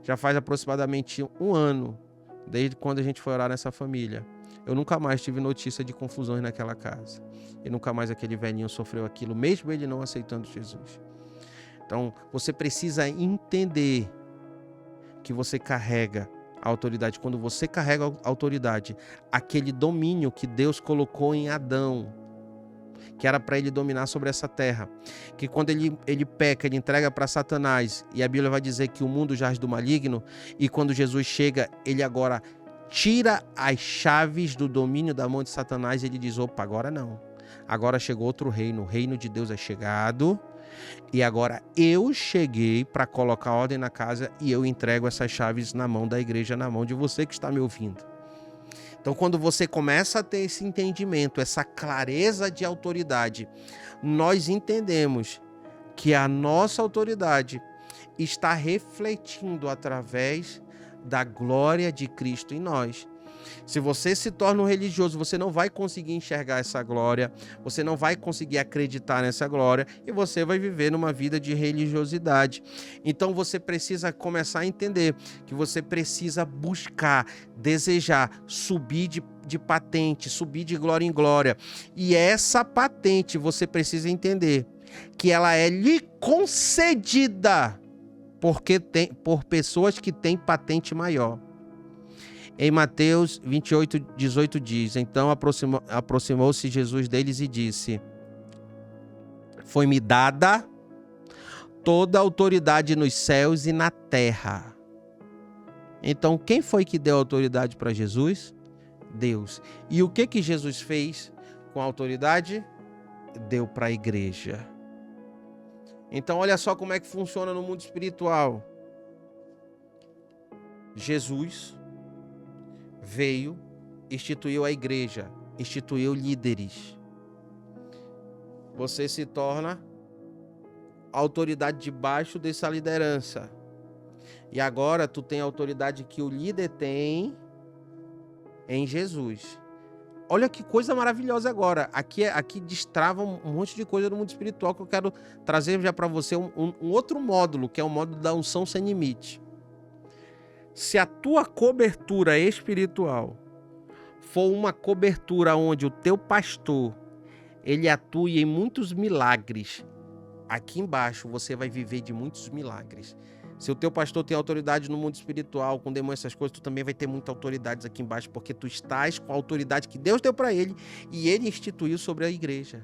S1: Já faz aproximadamente 1 ano, desde quando a gente foi orar nessa família. Eu nunca mais tive notícia de confusões naquela casa. E nunca mais aquele velhinho sofreu aquilo, mesmo ele não aceitando Jesus. Então, você precisa entender que você carrega a autoridade. Quando você carrega a autoridade, aquele domínio que Deus colocou em Adão, que era para ele dominar sobre essa terra, que quando ele peca, ele entrega para Satanás, e a Bíblia vai dizer que o mundo jaz do maligno, e quando Jesus chega, ele agora tira as chaves do domínio da mão de Satanás, e ele diz, opa, agora não. Agora chegou outro reino, o reino de Deus é chegado, e agora eu cheguei para colocar ordem na casa e eu entrego essas chaves na mão da igreja, na mão de você que está me ouvindo. Então, quando você começa a ter esse entendimento, essa clareza de autoridade, nós entendemos que a nossa autoridade está refletindo através da glória de Cristo em nós. Se você se torna um religioso, você não vai conseguir enxergar essa glória, você não vai conseguir acreditar nessa glória e você vai viver numa vida de religiosidade. Então você precisa começar a entender que você precisa buscar, desejar, subir de patente, subir de glória em glória. E essa patente você precisa entender que ela é lhe concedida por pessoas que têm patente maior. Em Mateus 28, 18 diz, então aproximou-se Jesus deles e disse, foi-me dada toda a autoridade nos céus e na terra. Então, quem foi que deu autoridade para Jesus? Deus. E o que Jesus fez com a autoridade? Deu para a igreja. Então, olha só como é que funciona no mundo espiritual. Jesus veio, instituiu a igreja, instituiu líderes. Você se torna autoridade debaixo dessa liderança. E agora tu tem a autoridade que o líder tem em Jesus. Olha que coisa maravilhosa agora. Aqui destrava um monte de coisa do mundo espiritual que eu quero trazer já para você um outro módulo, que é o módulo da unção sem limite. Se a tua cobertura espiritual for uma cobertura onde o teu pastor ele atue em muitos milagres, aqui embaixo você vai viver de muitos milagres. Se o teu pastor tem autoridade no mundo espiritual, com demônios, essas coisas, tu também vai ter muita autoridade aqui embaixo, porque tu estás com a autoridade que Deus deu para ele e ele instituiu sobre a igreja.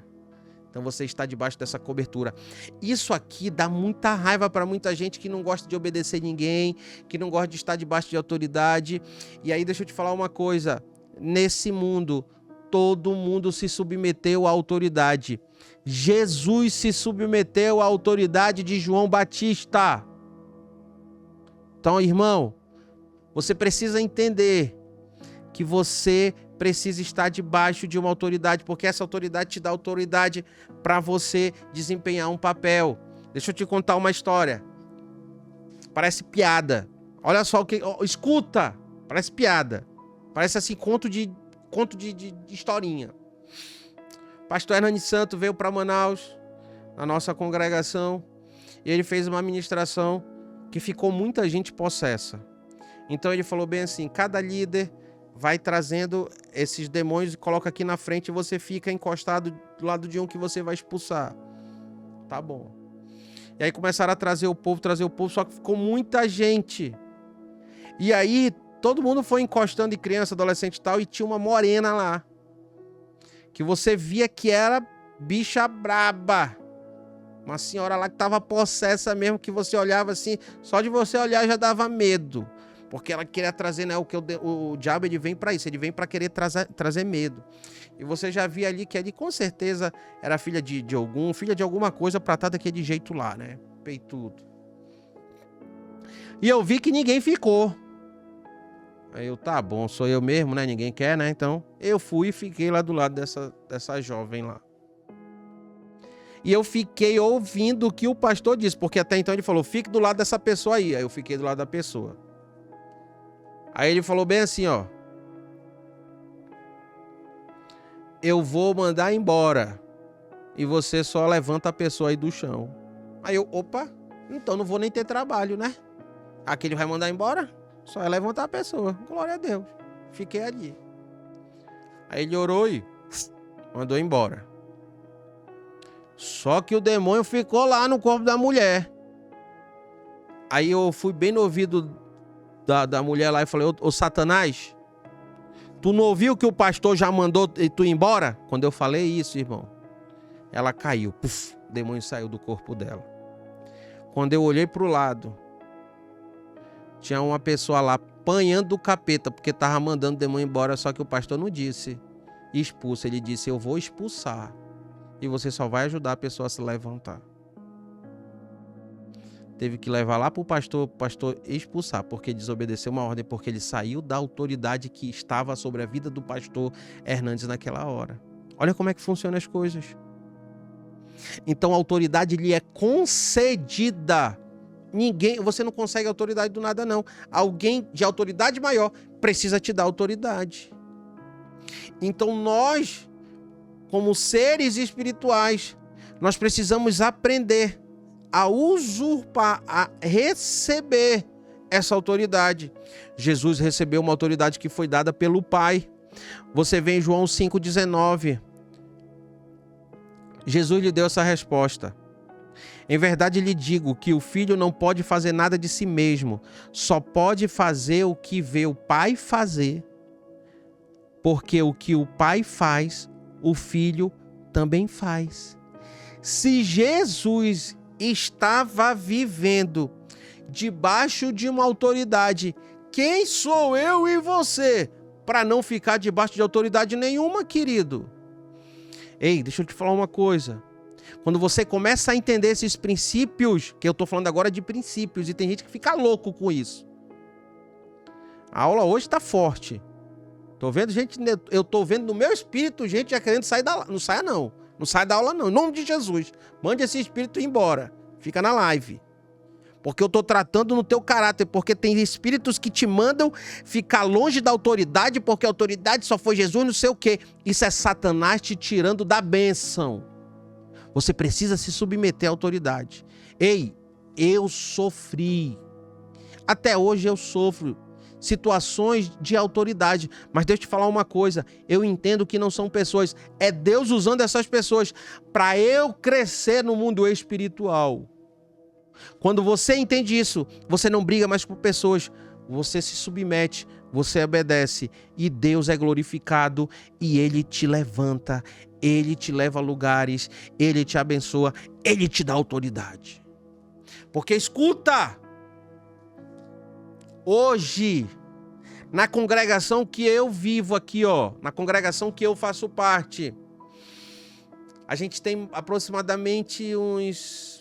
S1: Então você está debaixo dessa cobertura. Isso aqui dá muita raiva para muita gente que não gosta de obedecer ninguém, que não gosta de estar debaixo de autoridade. E aí deixa eu te falar uma coisa. Nesse mundo, todo mundo se submeteu à autoridade. Jesus se submeteu à autoridade de João Batista. Então, irmão, você precisa entender que você precisa estar debaixo de uma autoridade, porque essa autoridade te dá autoridade para você desempenhar um papel. Deixa eu te contar uma história. Parece piada. Olha só o que... escuta! Parece piada. Parece assim, conto de historinha. Pastor Hernani Santos veio para Manaus na nossa congregação, e ele fez uma ministração que ficou muita gente possessa. Então ele falou bem assim, cada líder vai trazendo esses demônios e coloca aqui na frente e você fica encostado do lado de um que você vai expulsar. Tá bom. E aí começaram a trazer o povo, só que ficou muita gente. E aí todo mundo foi encostando em criança, adolescente e tal, e tinha uma morena lá. Que você via que era bicha braba. Uma senhora lá que estava possessa mesmo, que você olhava assim, só de você olhar já dava medo. Porque ela queria trazer, né, o diabo ele vem para isso, ele vem para querer trazer medo. E você já via ali que ali com certeza era filha de alguma coisa pra estar daquele jeito lá, né? Peitudo. E eu vi que ninguém ficou. Aí eu, tá bom, sou eu mesmo, né? Ninguém quer, né? Então eu fui e fiquei lá do lado dessa jovem lá. E eu fiquei ouvindo o que o pastor disse, porque até então ele falou, fique do lado dessa pessoa aí. Aí eu fiquei do lado da pessoa. Aí ele falou bem assim, ó. Eu vou mandar embora. E você só levanta a pessoa aí do chão. Aí eu, opa, então não vou nem ter trabalho, né? Aqui ele vai mandar embora? Só é levantar a pessoa. Glória a Deus. Fiquei ali. Aí ele orou e mandou embora. Só que o demônio ficou lá no corpo da mulher. Aí eu fui bem no ouvido da mulher lá e falei, ô Satanás, tu não ouviu que o pastor já mandou tu ir embora? Quando eu falei isso, irmão, ela caiu. Puf, o demônio saiu do corpo dela. Quando eu olhei pro lado, tinha uma pessoa lá apanhando do capeta, porque tava mandando o demônio embora, só que o pastor não disse expulsa, ele disse, eu vou expulsar. E você só vai ajudar a pessoa a se levantar. Teve que levar lá pro pastor, o pastor expulsar, porque desobedeceu uma ordem, porque ele saiu da autoridade que estava sobre a vida do pastor Hernandes naquela hora. Olha como é que funcionam as coisas. Então a autoridade lhe é concedida. Você não consegue autoridade do nada, não. Alguém de autoridade maior precisa te dar autoridade. Então nós, como seres espirituais, nós precisamos aprender a usurpar, a receber essa autoridade. Jesus recebeu uma autoridade que foi dada pelo Pai. Você vê em João 5,19. Jesus lhe deu essa resposta. Em verdade lhe digo que o filho não pode fazer nada de si mesmo, só pode fazer o que vê o Pai fazer, porque o que o Pai faz, o filho também faz. Se Jesus estava vivendo debaixo de uma autoridade, quem sou eu e você para não ficar debaixo de autoridade nenhuma, querido? Ei, deixa eu te falar uma coisa. Quando você começa a entender esses princípios, que eu estou falando agora de princípios, e tem gente que fica louco com isso. A aula hoje está forte. Tô vendo gente, eu tô vendo no meu espírito gente já querendo sair da aula. Não saia não. Não sai da aula não. Em nome de Jesus. Mande esse espírito embora. Fica na live. Porque eu tô tratando no teu caráter. Porque tem espíritos que te mandam ficar longe da autoridade. Porque a autoridade só foi Jesus, não sei o quê. Isso é Satanás te tirando da bênção. Você precisa se submeter à autoridade. Ei, eu sofri. Até hoje eu sofro situações de autoridade. Mas deixa eu te falar uma coisa. Eu entendo que não são pessoas. É Deus usando essas pessoas para eu crescer no mundo espiritual. Quando você entende isso, você não briga mais por pessoas. Você se submete, você obedece. E Deus é glorificado e Ele te levanta. Ele te leva a lugares. Ele te abençoa. Ele te dá autoridade. Porque escuta... Hoje, na congregação que eu vivo aqui, ó, na congregação que eu faço parte, a gente tem aproximadamente uns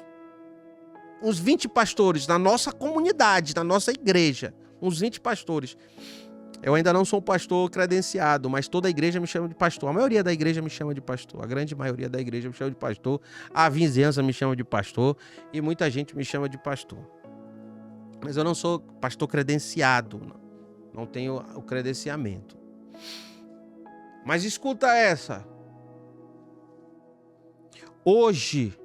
S1: 20 pastores na nossa comunidade, na nossa igreja, uns 20 pastores. Eu ainda não sou pastor credenciado, mas toda a igreja me chama de pastor. A maioria da igreja me chama de pastor, a grande maioria da igreja me chama de pastor, a vizinhança me chama de pastor e muita gente me chama de pastor. Mas eu não sou pastor credenciado, não tenho o credenciamento. Mas escuta essa. Hoje,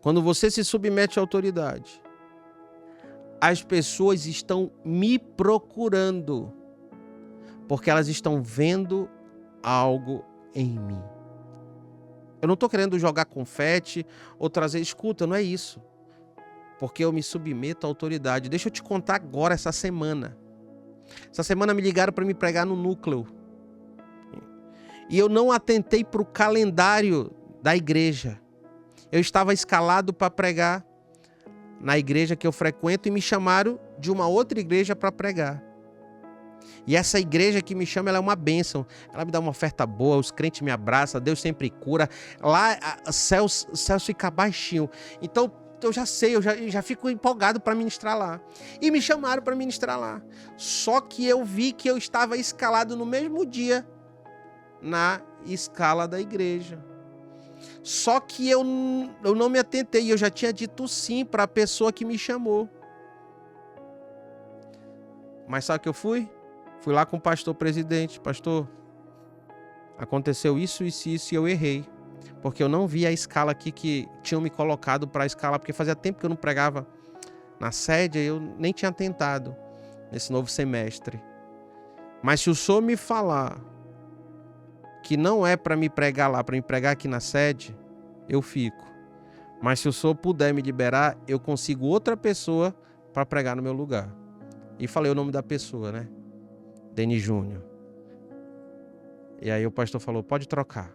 S1: Quando você se submete à autoridade, as pessoas estão me procurando, porque elas estão vendo algo em mim. Eu não estou querendo jogar confete ou trazer, escuta, não é isso. Porque eu me submeto à autoridade. Deixa eu te contar agora, essa semana. Essa semana me ligaram para me pregar no núcleo. E eu não atentei para o calendário da igreja. Eu estava escalado para pregar na igreja que eu frequento e me chamaram de uma outra igreja para pregar. E essa igreja que me chama, ela é uma bênção. Ela me dá uma oferta boa, os crentes me abraçam, Deus sempre cura. Lá, céus fica baixinho. Então, eu já sei, eu já fico empolgado para ministrar lá. E me chamaram para ministrar lá. Só que eu vi que eu estava escalado no mesmo dia na escala da igreja. Só que eu não me atentei, eu já tinha dito sim para a pessoa que me chamou. Mas sabe o que eu fui? Fui lá com o pastor presidente. Pastor, aconteceu isso e eu errei. Porque eu não vi a escala aqui que tinham me colocado para a escala, porque fazia tempo que eu não pregava na sede, eu nem tinha tentado nesse novo semestre. Mas se o senhor me falar que não é para me pregar lá, para me pregar aqui na sede, eu fico. Mas se o senhor puder me liberar, eu consigo outra pessoa para pregar no meu lugar. E falei o nome da pessoa, né? Denis Júnior. E aí o pastor falou, pode trocar.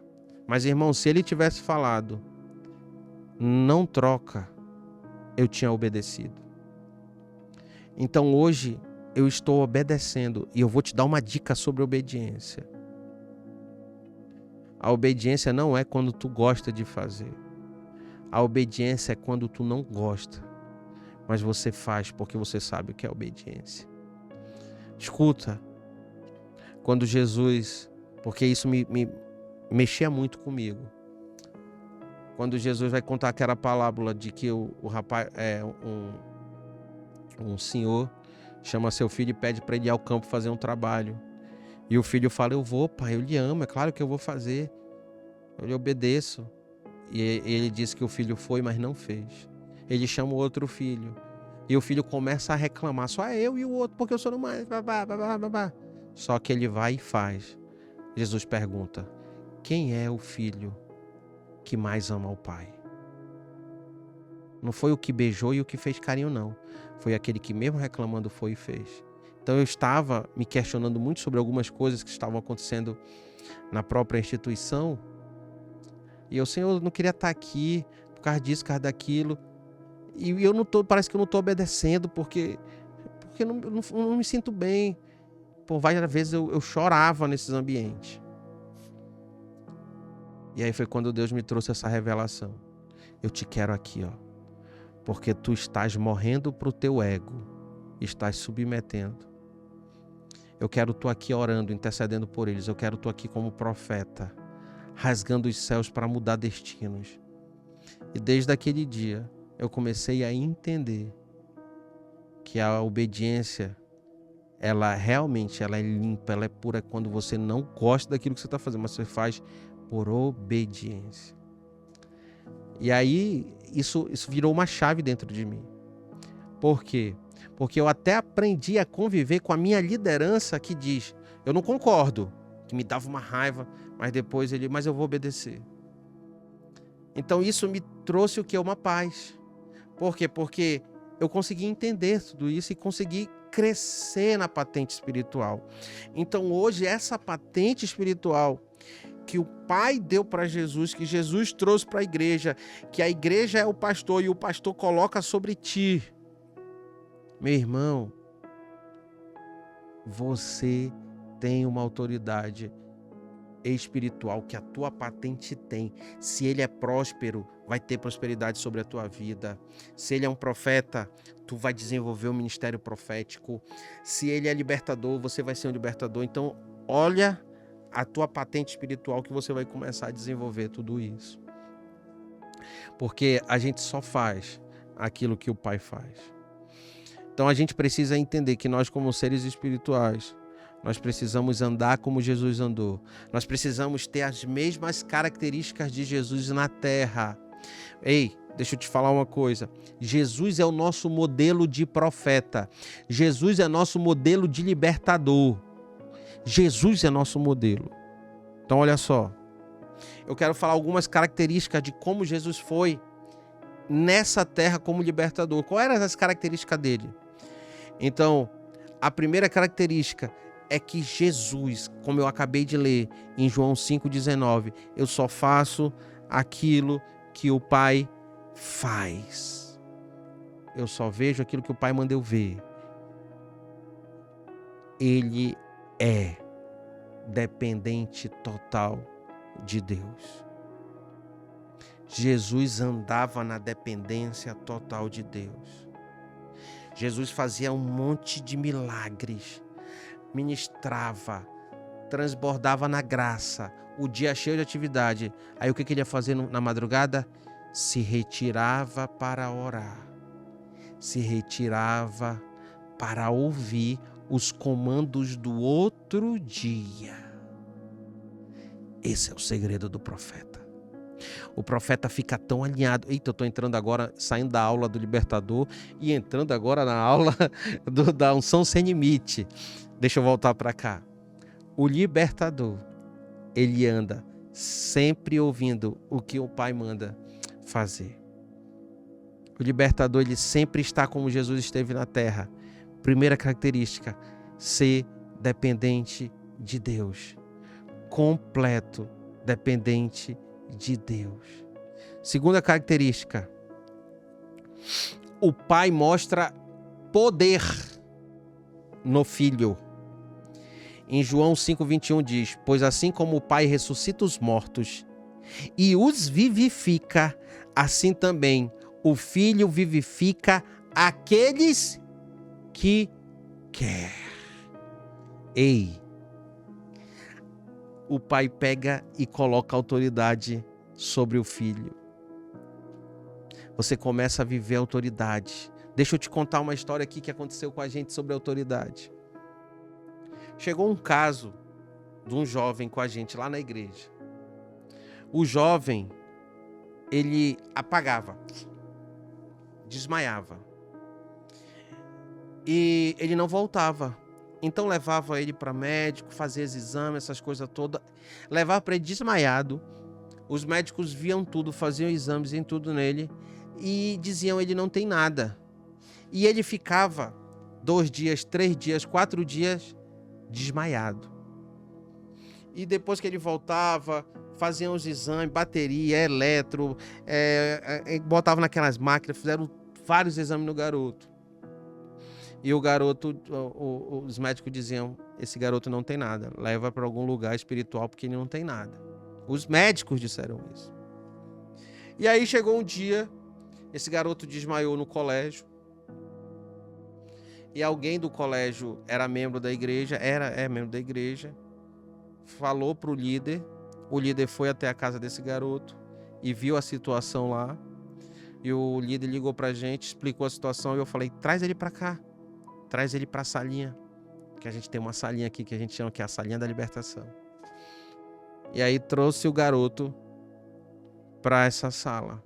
S1: Mas, irmão, se ele tivesse falado, não troca, eu tinha obedecido. Então, hoje, eu estou obedecendo. E eu vou te dar uma dica sobre obediência. A obediência não é quando tu gosta de fazer. A obediência é quando tu não gosta. Mas você faz porque você sabe o que é obediência. Escuta. Quando Jesus... Porque isso me mexia muito comigo. Quando Jesus vai contar aquela parábola de que o rapaz... um senhor chama seu filho e pede para ele ir ao campo fazer um trabalho. E o filho fala, eu vou, pai, eu lhe amo, é claro que eu vou fazer. Eu lhe obedeço. E ele disse que o filho foi, mas não fez. Ele chama o outro filho. E o filho começa a reclamar, só eu e o outro, porque eu sou mais... Só que ele vai e faz. Jesus pergunta, quem é o filho que mais ama o pai? Não foi o que beijou e o que fez carinho, não. Foi aquele que mesmo reclamando foi e fez. Então eu estava me questionando muito sobre algumas coisas que estavam acontecendo na própria instituição. E eu, Senhor, não queria estar aqui por causa disso, por causa daquilo. E eu não tô, parece que eu não estou obedecendo, porque não me sinto bem. Por várias vezes eu chorava nesses ambientes. E aí foi quando Deus me trouxe essa revelação. Eu te quero aqui, ó. Porque tu estás morrendo para o teu ego. Estás submetendo. Eu quero tu aqui orando, intercedendo por eles. Eu quero tu aqui como profeta, rasgando os céus para mudar destinos. E desde aquele dia, eu comecei a entender que a obediência, ela realmente é limpa, ela é pura quando você não gosta daquilo que você está fazendo, mas você faz por obediência. E aí, isso virou uma chave dentro de mim. Por quê? Porque eu até aprendi a conviver com a minha liderança que diz, eu não concordo, que me dava uma raiva, mas depois mas eu vou obedecer. Então isso me trouxe o que? Uma paz. Por quê? Porque eu consegui entender tudo isso e consegui crescer na patente espiritual. Então hoje essa patente espiritual que o Pai deu para Jesus, que Jesus trouxe para a igreja, que a igreja é o pastor e o pastor coloca sobre ti. Meu irmão, você tem uma autoridade espiritual que a tua patente tem. Se ele é próspero, vai ter prosperidade sobre a tua vida. Se ele é um profeta, tu vai desenvolver um ministério profético. Se ele é libertador, você vai ser um libertador. Então, olha a tua patente espiritual que você vai começar a desenvolver tudo isso. Porque a gente só faz aquilo que o Pai faz. Então a gente precisa entender que nós, como seres espirituais, nós precisamos andar como Jesus andou. Nós precisamos ter as mesmas características de Jesus na terra. Ei, deixa eu te falar uma coisa. Jesus é o nosso modelo de profeta. Jesus é nosso modelo de libertador. Jesus é nosso modelo. Então, olha só. Eu quero falar algumas características de como Jesus foi nessa terra como libertador. Quais eram as características dele? Então, a primeira característica é que Jesus, como eu acabei de ler em João 5,19, eu só faço aquilo que o Pai faz. Eu só vejo aquilo que o Pai manda eu ver. Ele é dependente total de Deus. Jesus andava na dependência total de Deus. Jesus fazia um monte de milagres, ministrava, transbordava na graça, o dia cheio de atividade. Aí o que ele ia fazer na madrugada? Se retirava para orar, se retirava para ouvir os comandos do outro dia. Esse é o segredo do profeta. O profeta fica tão alinhado. Eita, eu estou entrando agora, saindo da aula do libertador e entrando agora na aula da unção sem limite. Deixa eu voltar para cá. O libertador, ele anda sempre ouvindo o que o Pai manda fazer. O libertador, ele sempre está como Jesus esteve na terra. Primeira característica, ser dependente de Deus. Completo dependente de Deus. Segunda característica, o Pai mostra poder no Filho. Em João 5,21 diz: pois assim como o Pai ressuscita os mortos e os vivifica, assim também o Filho vivifica aqueles que quer. Ei, o Pai pega e coloca autoridade sobre o Filho. Você começa a viver a autoridade. Deixa eu te contar uma história aqui que aconteceu com a gente sobre autoridade. Chegou um caso de um jovem com a gente lá na igreja. O jovem, ele apagava, desmaiava. E ele não voltava. Então levava ele para médico, fazia exames, essas coisas todas. Levava para ele desmaiado. Os médicos viam tudo, faziam exames em tudo nele e diziam: ele não tem nada. E ele ficava 2 dias, 3 dias, 4 dias desmaiado. E depois que ele voltava, faziam os exames, bateria, eletro, botavam naquelas máquinas, fizeram vários exames no garoto. E o garoto, os médicos diziam: esse garoto não tem nada, leva para algum lugar espiritual porque ele não tem nada. Os médicos disseram isso. E aí chegou um dia, esse garoto desmaiou no colégio. E alguém do colégio era membro da igreja, é membro da igreja, falou para o líder foi até a casa desse garoto e viu a situação lá. E o líder ligou para a gente, explicou a situação e eu falei: traz ele para cá. Traz ele para a salinha, que a gente tem uma salinha aqui que a gente chama que é a salinha da libertação. E aí trouxe o garoto para essa sala.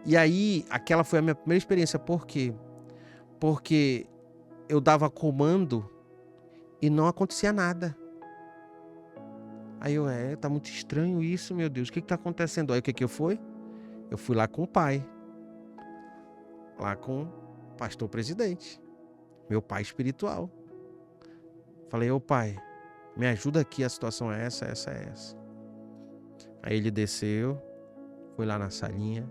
S1: E aí, aquela foi a minha primeira experiência. Por quê? Porque eu dava comando e não acontecia nada. Aí eu, tá muito estranho isso, meu Deus. O que está acontecendo? Aí o que eu fui? Eu fui lá com o pai. Lá com pastor presidente, meu pai espiritual. Falei: ô pai, me ajuda aqui, a situação é essa. Aí ele desceu, foi lá na salinha,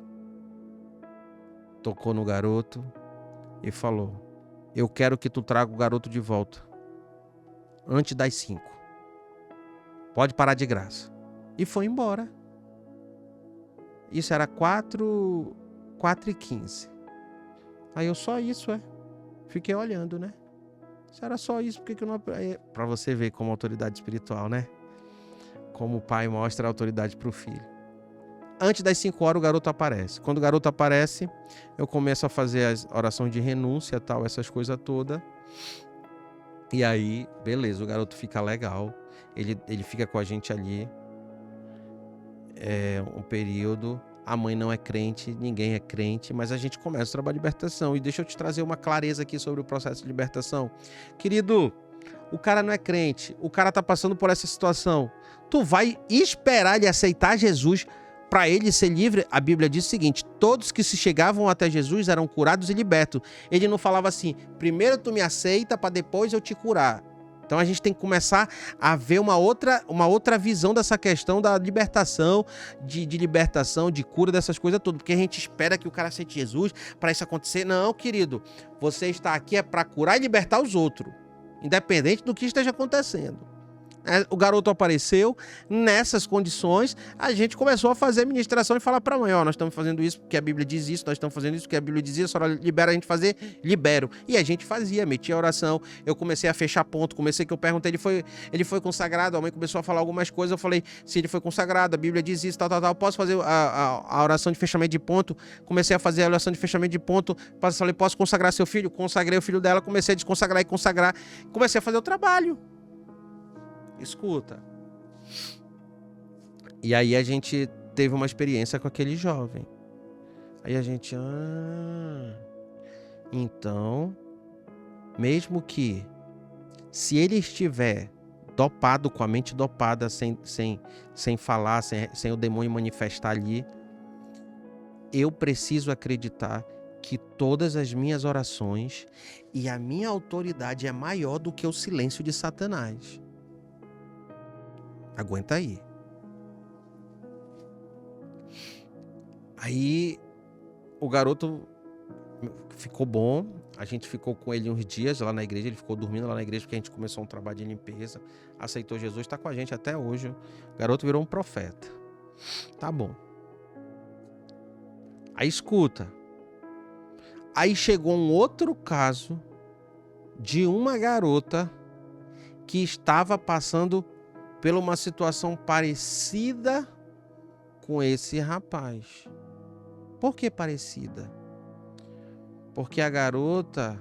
S1: tocou no garoto e falou: eu quero que tu traga o garoto de volta antes das 5. Pode parar de graça. E foi embora. Isso era 4h15. Aí eu, só isso, fiquei olhando, né? Se era só isso, por que eu não... Pra você ver como autoridade espiritual, né? Como o pai mostra a autoridade pro filho. Antes das 5 horas o garoto aparece. Quando o garoto aparece, eu começo a fazer as orações de renúncia, tal, essas coisas todas. E aí, beleza, o garoto fica legal. Ele fica com a gente ali. um período, a mãe não é crente, ninguém é crente, mas a gente começa o trabalho de libertação. E deixa eu te trazer uma clareza aqui sobre o processo de libertação. Querido, o cara não é crente, o cara tá passando por essa situação. Tu vai esperar ele aceitar Jesus para ele ser livre? A Bíblia diz o seguinte: todos que se chegavam até Jesus eram curados e libertos. Ele não falava assim, primeiro tu me aceita para depois eu te curar. Então a gente tem que começar a ver uma outra visão dessa questão da libertação, de libertação, de cura, dessas coisas todas. Porque a gente espera que o cara aceite Jesus para isso acontecer. Não, querido, você está aqui é para curar e libertar os outros, independente do que esteja acontecendo. O garoto apareceu, nessas condições, a gente começou a fazer ministração e falar para a mãe, nós estamos fazendo isso porque a Bíblia diz isso, nós estamos fazendo isso porque a Bíblia diz isso, a senhora libera a gente fazer, libero. E a gente fazia, metia a oração, eu comecei a fechar ponto, que eu perguntei, ele foi consagrado, a mãe começou a falar algumas coisas, eu falei, se ele foi consagrado, a Bíblia diz isso, tal, posso fazer a oração de fechamento de ponto? Comecei a fazer a oração de fechamento de ponto, falei, posso consagrar seu filho? Consagrei o filho dela, comecei a desconsagrar e consagrar, comecei a fazer o trabalho. Escuta. E aí a gente teve uma experiência com aquele jovem. Aí a gente... então, mesmo que se ele estiver dopado, com a mente dopada, sem falar, sem o demônio manifestar ali, eu preciso acreditar que todas as minhas orações e a minha autoridade é maior do que o silêncio de Satanás. Aguenta aí. Aí o garoto ficou bom. A gente ficou com ele uns dias lá na igreja. Ele ficou dormindo lá na igreja porque a gente começou um trabalho de limpeza. Aceitou Jesus, está com a gente até hoje. O garoto virou um profeta. Tá bom. Aí escuta. Aí chegou um outro caso de uma garota que estava passando por uma situação parecida com esse rapaz. Por que parecida? Porque a garota,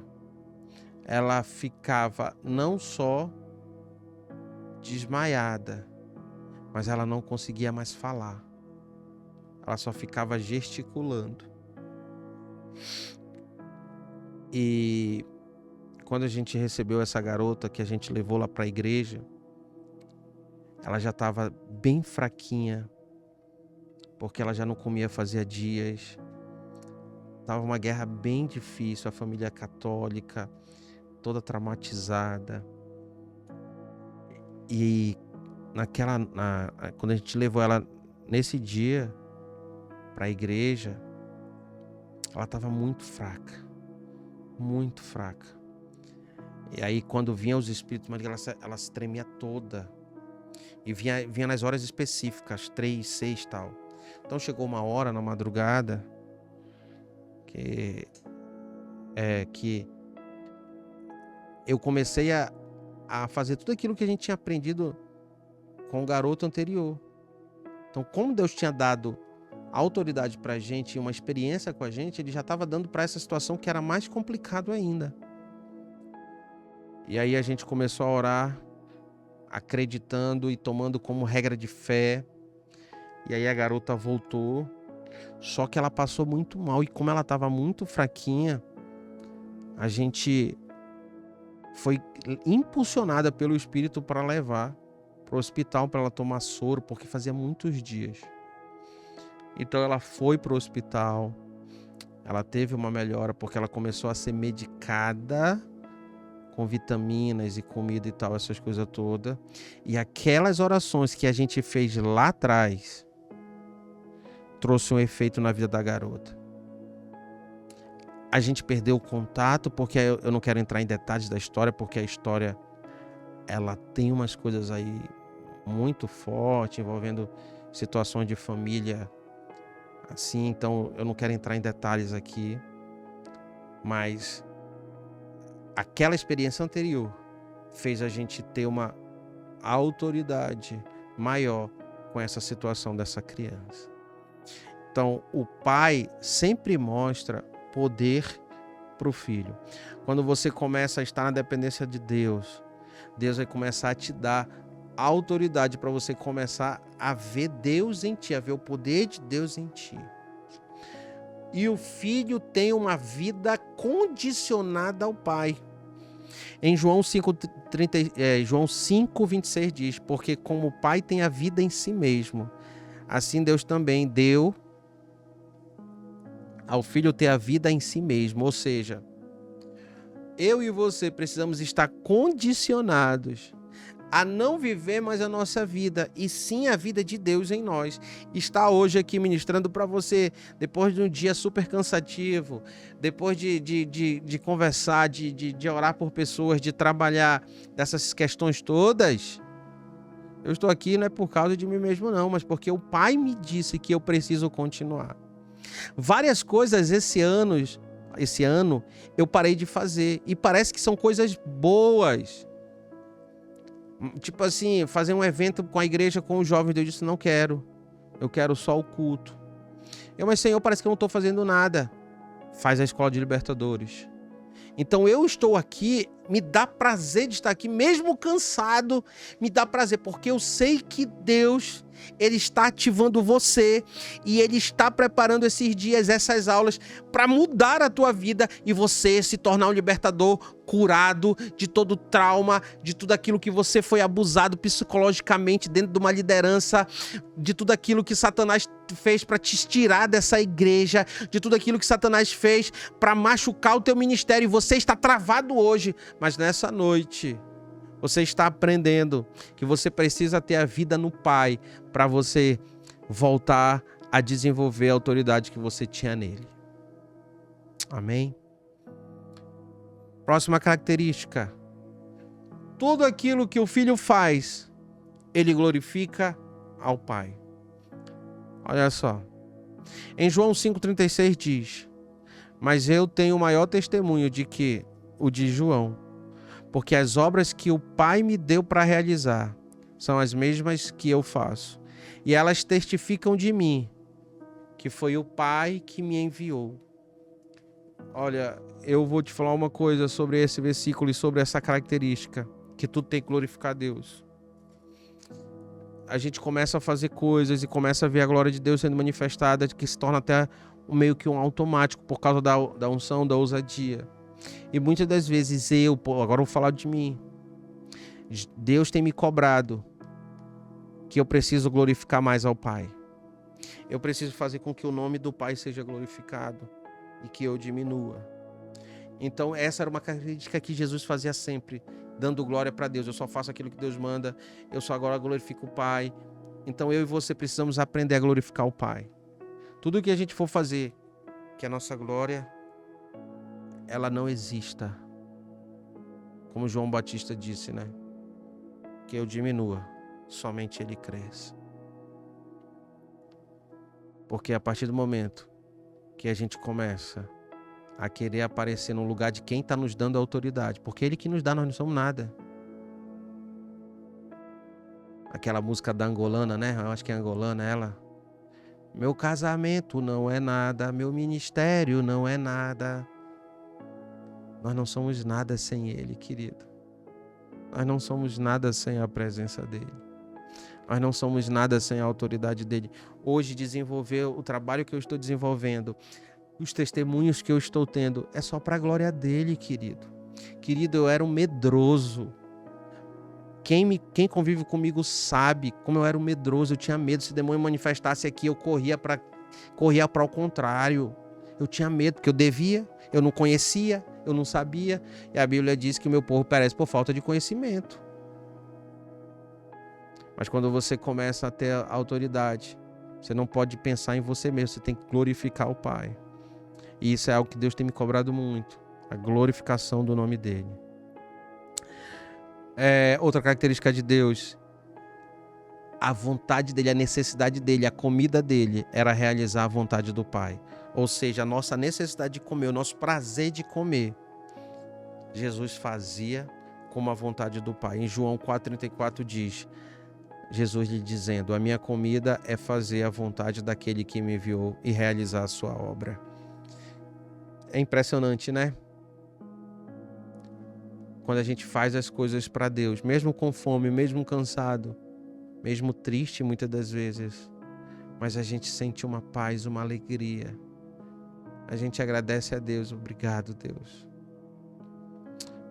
S1: ela ficava não só desmaiada, mas ela não conseguia mais falar. Ela só ficava gesticulando. E quando a gente recebeu essa garota, que a gente levou lá para a igreja, ela já estava bem fraquinha, porque ela já não comia fazia dias. Estava uma guerra bem difícil, a família católica, toda traumatizada. E quando a gente levou ela nesse dia para a igreja, ela estava muito fraca, muito fraca. E aí quando vinha os espíritos malignos, ela se tremia toda. E vinha nas horas específicas, 3, 6 e tal. Então chegou uma hora na madrugada que eu comecei a fazer tudo aquilo que a gente tinha aprendido com o garoto anterior. Então, como Deus tinha dado autoridade pra gente e uma experiência com a gente, ele já estava dando para essa situação que era mais complicado ainda. E aí a gente começou a orar, acreditando e tomando como regra de fé. E aí a garota voltou, só que ela passou muito mal. E como ela estava muito fraquinha, a gente foi impulsionada pelo Espírito para levar para o hospital para ela tomar soro, porque fazia muitos dias. Então ela foi para o hospital, ela teve uma melhora porque ela começou a ser medicada com vitaminas e comida e tal, essas coisas todas. E aquelas orações que a gente fez lá atrás trouxe um efeito na vida da garota. A gente perdeu o contato, porque eu não quero entrar em detalhes da história, porque a história ela tem umas coisas aí muito fortes, envolvendo situações de família assim, então eu não quero entrar em detalhes aqui, mas aquela experiência anterior fez a gente ter uma autoridade maior com essa situação dessa criança. Então, o pai sempre mostra poder para o filho. Quando você começa a estar na dependência de Deus, Deus vai começar a te dar a autoridade para você começar a ver Deus em ti, a ver o poder de Deus em ti. E o filho tem uma vida condicionada ao pai. Em João 5:26 diz, porque como o pai tem a vida em si mesmo, assim Deus também deu ao filho ter a vida em si mesmo. Ou seja, eu e você precisamos estar condicionados a não viver mais a nossa vida, e sim a vida de Deus em nós. Está hoje aqui ministrando para você, depois de um dia super cansativo, depois de conversar, de orar por pessoas, de trabalhar dessas questões todas. Eu estou aqui não é por causa de mim mesmo não, mas porque o Pai me disse que eu preciso continuar. Várias coisas esse ano eu parei de fazer, e parece que são coisas boas. Tipo assim, fazer um evento com a igreja, com os jovens, eu disse, não quero. Eu quero só o culto. Mas Senhor, parece que eu não estou fazendo nada. Faz a escola de libertadores. Então eu estou aqui, me dá prazer de estar aqui, mesmo cansado, me dá prazer, porque eu sei que Deus, Ele está ativando você e Ele está preparando esses dias, essas aulas, para mudar a tua vida e você se tornar um libertador curado de todo trauma, de tudo aquilo que você foi abusado psicologicamente dentro de uma liderança, de tudo aquilo que Satanás fez para te tirar dessa igreja, de tudo aquilo que Satanás fez para machucar o teu ministério, e você está travado hoje, mas nessa noite você está aprendendo que você precisa ter a vida no Pai para você voltar a desenvolver a autoridade que você tinha nele. Amém? Próxima característica. Tudo aquilo que o filho faz, ele glorifica ao Pai. Olha só. Em João 5,36 diz, mas eu tenho o maior testemunho de que o de João, porque as obras que o Pai me deu para realizar são as mesmas que eu faço, e elas testificam de mim, que foi o Pai que me enviou. Olha, eu vou te falar uma coisa sobre esse versículo e sobre essa característica, que tu tem que glorificar a Deus. A gente começa a fazer coisas e começa a ver a glória de Deus sendo manifestada, que se torna até meio que um automático por causa da unção, da ousadia. E muitas das vezes agora eu vou falar de mim, Deus tem me cobrado que eu preciso glorificar mais ao Pai. Eu preciso fazer com que o nome do Pai seja glorificado e que eu diminua. Então essa era uma característica que Jesus fazia sempre, dando glória para Deus. Eu só faço aquilo que Deus manda, eu só agora glorifico o Pai. Então eu e você precisamos aprender a glorificar o Pai. Tudo que a gente for fazer, que a nossa glória, ela não exista. Como João Batista disse, né? Que eu diminua, somente Ele cresça. Porque a partir do momento que a gente começa a querer aparecer no lugar de quem está nos dando a autoridade, porque Ele que nos dá, nós não somos nada. Aquela música da angolana, né? Eu acho que é angolana ela. Meu casamento não é nada, meu ministério não é nada. Nós não somos nada sem Ele, querido. Nós não somos nada sem a presença dEle. Nós não somos nada sem a autoridade dEle. Hoje, desenvolver o trabalho que eu estou desenvolvendo, os testemunhos que eu estou tendo, é só para a glória dEle, querido. Querido, eu era um medroso. Quem convive comigo sabe como eu era um medroso. Eu tinha medo. Se o demônio manifestasse aqui, eu corria para o contrário. Eu tinha medo, porque eu devia, eu não conhecia, eu não sabia. E a Bíblia diz que o meu povo perece por falta de conhecimento. Mas quando você começa a ter a autoridade, você não pode pensar em você mesmo, você tem que glorificar o Pai. E isso é algo que Deus tem me cobrado muito, a glorificação do nome dEle. Outra característica de Deus, a vontade dEle, a necessidade dEle, a comida dEle era realizar a vontade do Pai. Ou seja, a nossa necessidade de comer, o nosso prazer de comer, Jesus fazia como a vontade do Pai. Em João 4,34 diz, Jesus lhe dizendo, a minha comida é fazer a vontade daquele que me enviou e realizar a sua obra. É impressionante, né? quando a gente faz as coisas para Deus, mesmo com fome, mesmo cansado, mesmo triste muitas das vezes, mas a gente sente uma paz, uma alegria. A gente agradece a Deus. Obrigado, Deus.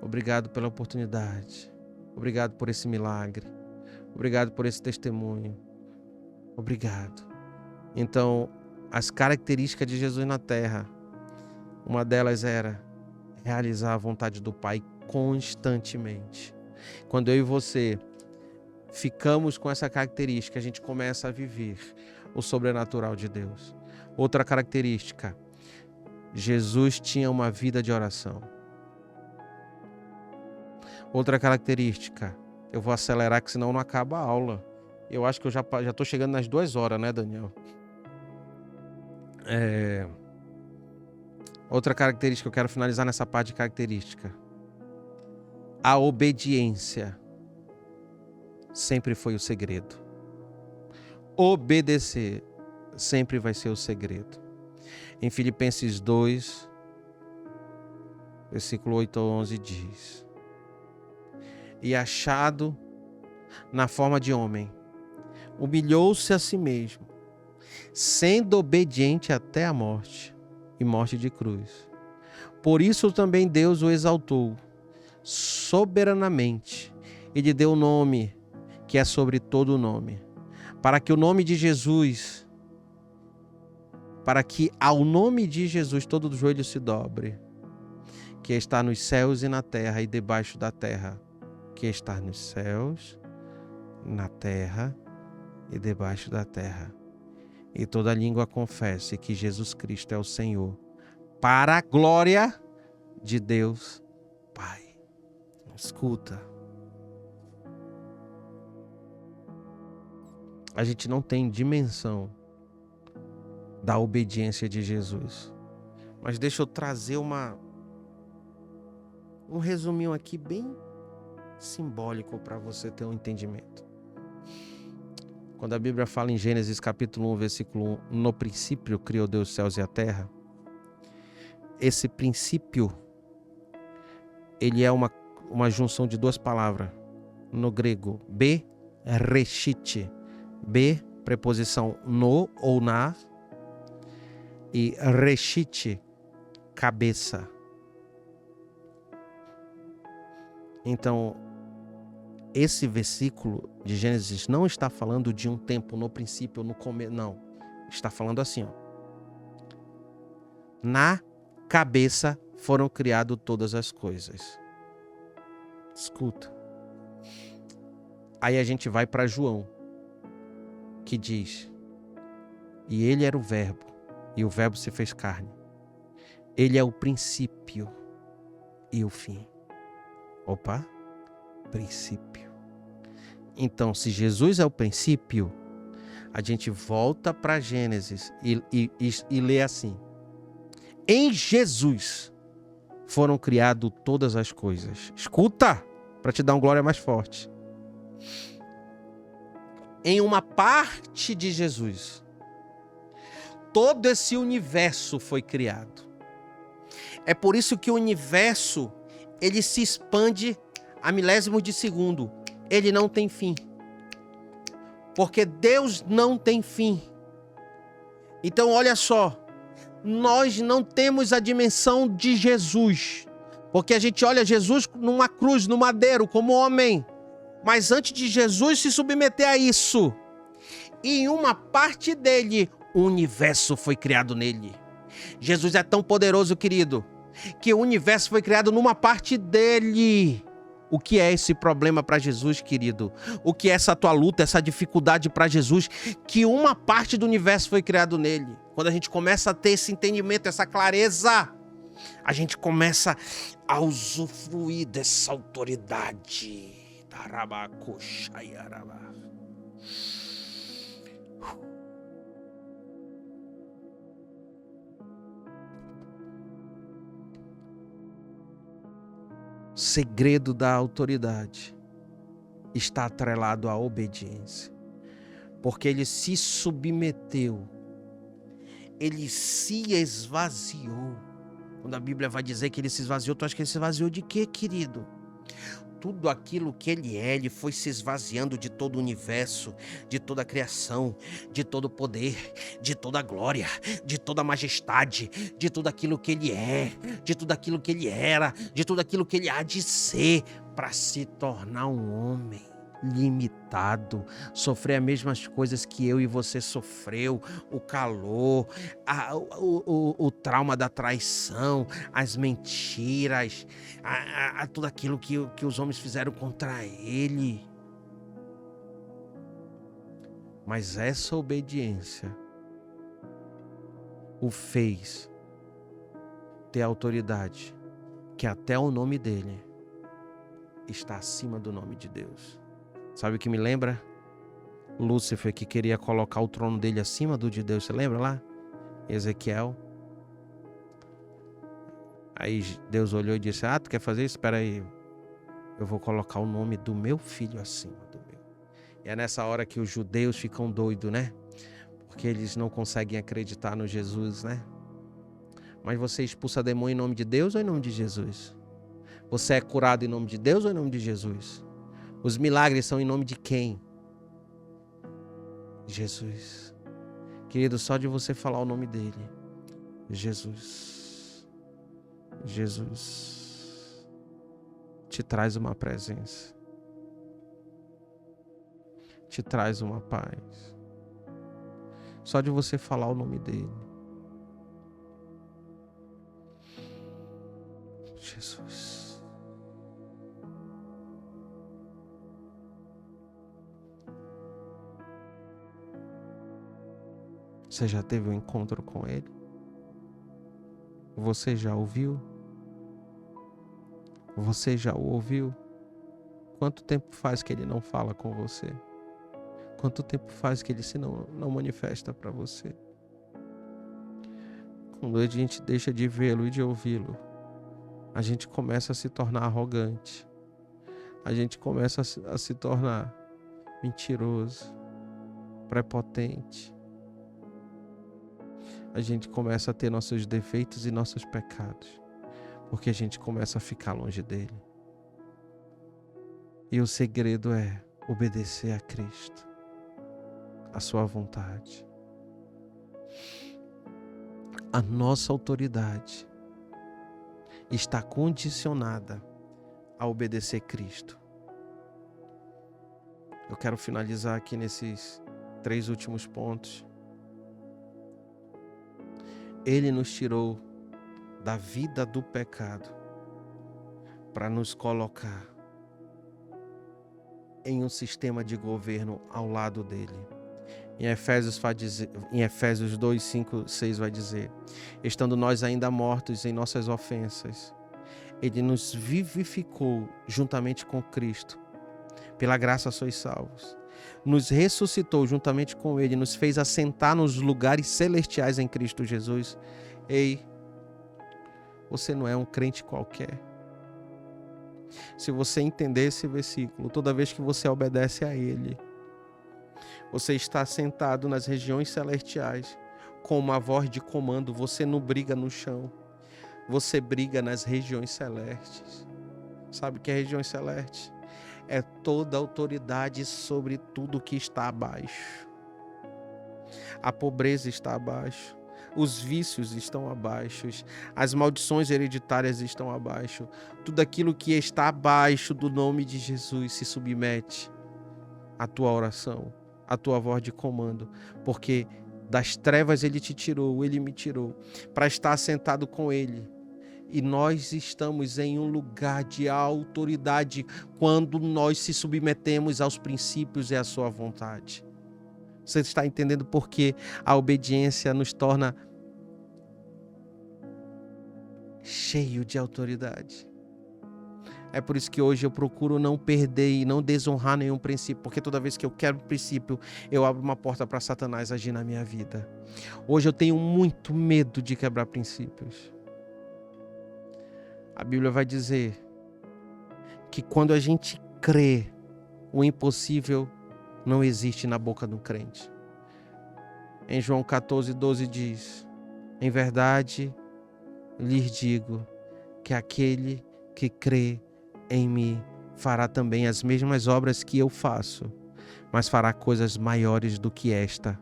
S1: Obrigado pela oportunidade. Obrigado por esse milagre. Obrigado por esse testemunho. Obrigado. Então, as características de Jesus na terra, uma delas era realizar a vontade do Pai constantemente. Quando eu e você ficamos com essa característica, a gente começa a viver o sobrenatural de Deus. Outra característica, Jesus tinha uma vida de oração. Outra característica, eu vou acelerar que senão não acaba a aula. Eu acho que eu já estou chegando nas 2 horas, né, Daniel? Outra característica, eu quero finalizar nessa parte de característica. A obediência sempre foi o segredo. Obedecer sempre vai ser o segredo. Em Filipenses 2, versículo 8 ao 11 diz: E achado na forma de homem, humilhou-se a si mesmo, sendo obediente até a morte, e morte de cruz. Por isso também Deus o exaltou soberanamente e lhe deu o nome que é sobre todo o nome, para que o nome de Jesus, para que ao nome de Jesus todo joelho se dobre, que está nos céus e na terra e debaixo da terra, que está nos céus, na terra e debaixo da terra, e toda língua confesse que Jesus Cristo é o Senhor, para a glória de Deus Pai. Escuta, a gente não tem dimensão da obediência de Jesus, mas deixa eu trazer um resuminho aqui bem simbólico para você ter um entendimento. Quando a Bíblia fala em Gênesis capítulo 1, versículo 1, no princípio criou Deus os céus e a terra, esse princípio, ele é uma junção de 2 palavras, no grego, bereshit, be, preposição no ou na, e reshit, cabeça. Então, esse versículo de Gênesis não está falando de um tempo no princípio, no começo, não. Está falando assim, ó. Na cabeça foram criadas todas as coisas. Escuta. Aí a gente vai para João, que diz: E ele era o verbo, e o verbo se fez carne. Ele é o princípio e o fim. Opa, princípio. Então, se Jesus é o princípio, a gente volta para Gênesis e lê assim: Em Jesus foram criadas todas as coisas. Escuta, para te dar uma glória mais forte. Em uma parte de Jesus, todo esse universo foi criado. É por isso que o universo, ele se expande a milésimos de segundo. Ele não tem fim. Porque Deus não tem fim. Então, olha só. Nós não temos a dimensão de Jesus. Porque a gente olha Jesus numa cruz, no madeiro, como homem. Mas antes de Jesus se submeter a isso, em uma parte dele, o universo foi criado nele. Jesus é tão poderoso, querido, que o universo foi criado numa parte dele. O que é esse problema para Jesus, querido? O que é essa tua luta, essa dificuldade para Jesus? Que uma parte do universo foi criado nele. Quando a gente começa a ter esse entendimento, essa clareza, a gente começa a usufruir dessa autoridade. O segredo da autoridade está atrelado à obediência, porque ele se submeteu, ele se esvaziou. Quando a Bíblia vai dizer que ele se esvaziou, tu acha que ele se esvaziou de quê, querido? tudo aquilo que ele é, ele foi se esvaziando de todo o universo, de toda a criação, de todo o poder, de toda a glória, de toda a majestade, de tudo aquilo que ele é, de tudo aquilo que ele era, de tudo aquilo que ele há de ser, para se tornar um homem limitado, sofrer as mesmas coisas que eu e você sofreu, o calor, o trauma da traição, as mentiras, tudo aquilo que os homens fizeram contra ele. Mas essa obediência o fez ter autoridade, que até o nome dele está acima do nome de Deus. Sabe o que me lembra? Lúcifer, que queria colocar o trono dele acima do de Deus. Você lembra lá? Ezequiel. Aí Deus olhou e disse: tu quer fazer isso? Espera aí. Eu vou colocar o nome do meu filho acima do meu. E é nessa hora que os judeus ficam doidos, né? Porque eles não conseguem acreditar no Jesus, né? Mas você expulsa demônio em nome de Deus ou em nome de Jesus? Você é curado em nome de Deus ou em nome de Jesus? Os milagres são em nome de quem? Jesus. Querido, só de você falar o nome dele. Jesus. Jesus. Te traz uma presença. Te traz uma paz. Só de você falar o nome dele. Jesus. Você já teve um encontro com ele? Você já ouviu? Você já o ouviu? Quanto tempo faz que ele não fala com você? Quanto tempo faz que ele não manifesta para você? Quando a gente deixa de vê-lo e de ouvi-lo, a gente começa a se tornar arrogante. A gente começa a se tornar mentiroso, prepotente. A gente começa a ter nossos defeitos e nossos pecados, porque a gente começa a ficar longe dele. E o segredo é obedecer a Cristo, a sua vontade. A nossa autoridade está condicionada a obedecer Cristo. Eu quero finalizar aqui nesses 3 últimos pontos. Ele nos tirou da vida do pecado para nos colocar em um sistema de governo ao lado dele. Em Efésios 2, 5, 6 vai dizer: estando nós ainda mortos em nossas ofensas, ele nos vivificou juntamente com Cristo. Pela graça sois salvos. Nos ressuscitou juntamente com ele, nos fez assentar nos lugares celestiais em Cristo Jesus. Ei, você não é um crente qualquer. Se você entender esse versículo, toda vez que você obedece a ele, você está sentado nas regiões celestiais com uma voz de comando. Você não briga no chão, você briga nas regiões celestes. Sabe o que é regiões celestes? É toda a autoridade sobre tudo que está abaixo. A pobreza está abaixo, os vícios estão abaixo, as maldições hereditárias estão abaixo. Tudo aquilo que está abaixo do nome de Jesus se submete à tua oração, à tua voz de comando, porque das trevas ele te tirou, ele me tirou, para estar sentado com ele. E nós estamos em um lugar de autoridade quando nós se submetemos aos princípios e à sua vontade. Você está entendendo por que a obediência nos torna cheio de autoridade? É por isso que hoje eu procuro não perder e não desonrar nenhum princípio, porque toda vez que eu quero um princípio, eu abro uma porta para Satanás agir na minha vida. Hoje eu tenho muito medo de quebrar princípios. A Bíblia vai dizer que quando a gente crê, o impossível não existe na boca do crente. Em João 14, 12 diz: em verdade lhes digo que aquele que crê em mim fará também as mesmas obras que eu faço, mas fará coisas maiores do que esta,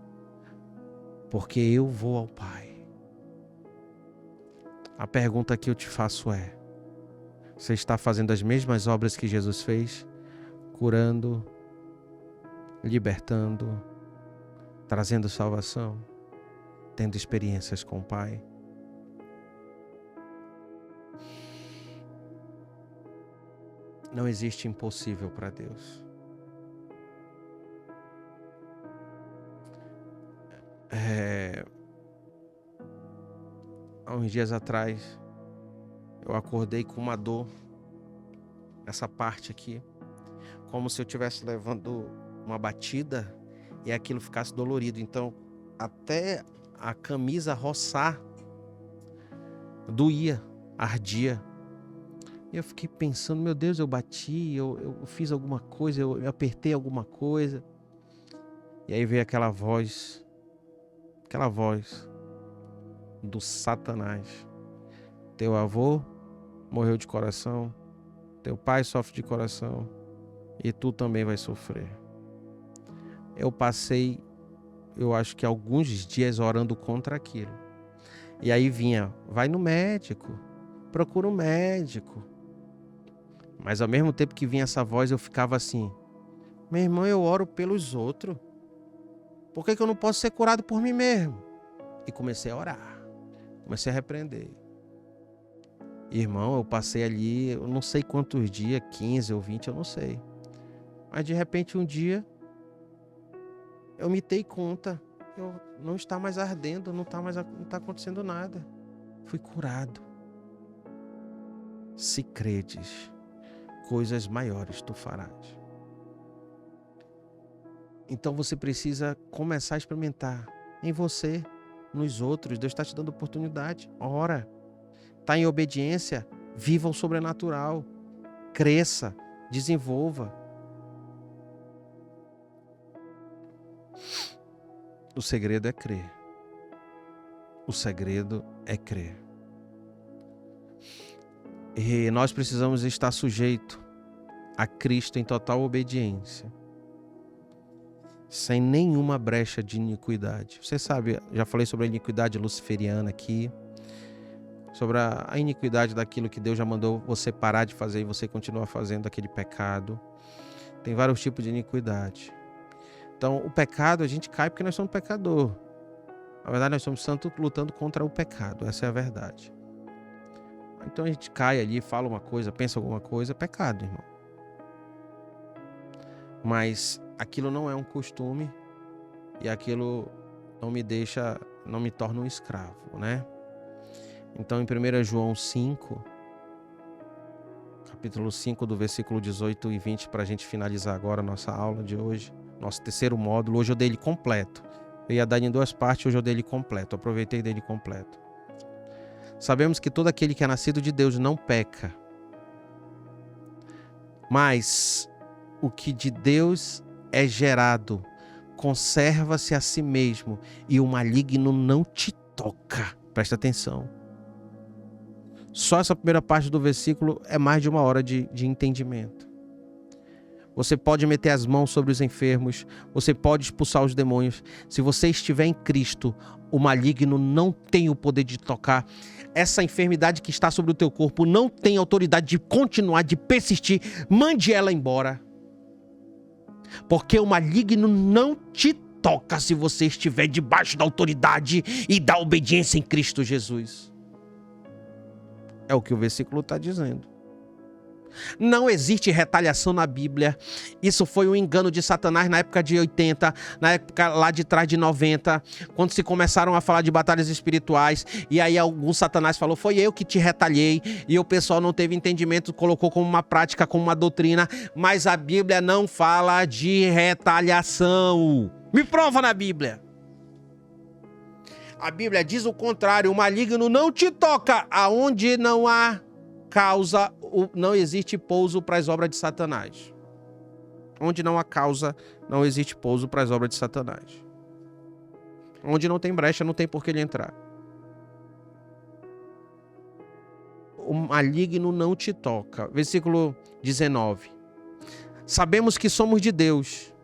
S1: porque eu vou ao Pai. A pergunta que eu te faço é: você está fazendo as mesmas obras que Jesus fez? Curando, libertando, trazendo salvação, tendo experiências com o Pai? Não existe impossível para Deus. Há uns dias atrás, eu acordei com uma dor nessa parte aqui, como se eu estivesse levando uma batida e aquilo ficasse dolorido. Então, até a camisa roçar, doía, ardia. E eu fiquei pensando, meu Deus, eu bati, eu fiz alguma coisa, eu apertei alguma coisa. E aí veio aquela voz do Satanás: teu avô morreu de coração, teu pai sofre de coração e tu também vai sofrer. Eu passei, eu acho que alguns dias orando contra aquilo. E aí vinha: vai no médico, procura um médico. Mas ao mesmo tempo que vinha essa voz, eu ficava assim: meu irmão, eu oro pelos outros, por que eu não posso ser curado por mim mesmo? E comecei a orar, comecei a repreender. Irmão, eu passei ali, eu não sei quantos dias, 15 ou 20, eu não sei. Mas de repente um dia, eu me dei conta, eu não está mais ardendo, não está acontecendo nada. Fui curado. Se credes, coisas maiores tu farás. Então você precisa começar a experimentar em você, nos outros. Deus está te dando oportunidade. Ora, está em obediência, viva o sobrenatural, cresça, desenvolva. O segredo é crer. O segredo é crer. E nós precisamos estar sujeitos a Cristo em total obediência, sem nenhuma brecha de iniquidade. Você sabe, já falei sobre a iniquidade luciferiana aqui, sobre a iniquidade daquilo que Deus já mandou você parar de fazer e você continua fazendo aquele pecado. Tem vários tipos de iniquidade. Então, o pecado, a gente cai porque nós somos pecador. Na verdade, nós somos santos lutando contra o pecado. Essa é a verdade. Então a gente cai ali, fala uma coisa, pensa alguma coisa, é pecado, irmão. Mas aquilo não é um costume e aquilo não me torna um escravo, né? Então em 1 João 5, capítulo 5, do versículo 18 e 20, para a gente finalizar agora a nossa aula de hoje, nosso terceiro módulo. Hoje eu dei ele completo. Eu ia dar em 2 partes, hoje eu dei ele completo, aproveitei dele completo. Sabemos que todo aquele que é nascido de Deus não peca, mas o que de Deus é gerado conserva-se a si mesmo, e o maligno não te toca. Presta atenção. Só essa primeira parte do versículo é mais de 1 hora de entendimento. Você pode meter as mãos sobre os enfermos, você pode expulsar os demônios. Se você estiver em Cristo, o maligno não tem o poder de tocar. Essa enfermidade que está sobre o teu corpo não tem autoridade de continuar, de persistir. Mande ela embora. Porque o maligno não te toca se você estiver debaixo da autoridade e da obediência em Cristo Jesus. É o que o versículo está dizendo. Não existe retaliação na Bíblia. Isso foi um engano de Satanás na época de 80, na época lá de trás de 90, quando se começaram a falar de batalhas espirituais, e aí algum Satanás falou: foi eu que te retaliei, e o pessoal não teve entendimento, colocou como uma prática, como uma doutrina. Mas a Bíblia não fala de retaliação. Me prova na Bíblia. A Bíblia diz o contrário: o maligno não te toca. Aonde não há causa, não existe pouso para as obras de Satanás. Onde não há causa, não existe pouso para as obras de Satanás. Onde não tem brecha, não tem por que ele entrar. O maligno não te toca. Versículo 19. Sabemos que somos de Deus.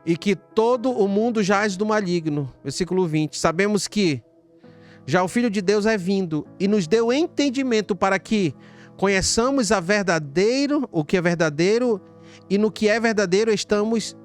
S1: E que todo o mundo jaz do maligno. Versículo 20. Sabemos que já o Filho de Deus é vindo e nos deu entendimento para que conheçamos o que é verdadeiro, e no que é verdadeiro estamos,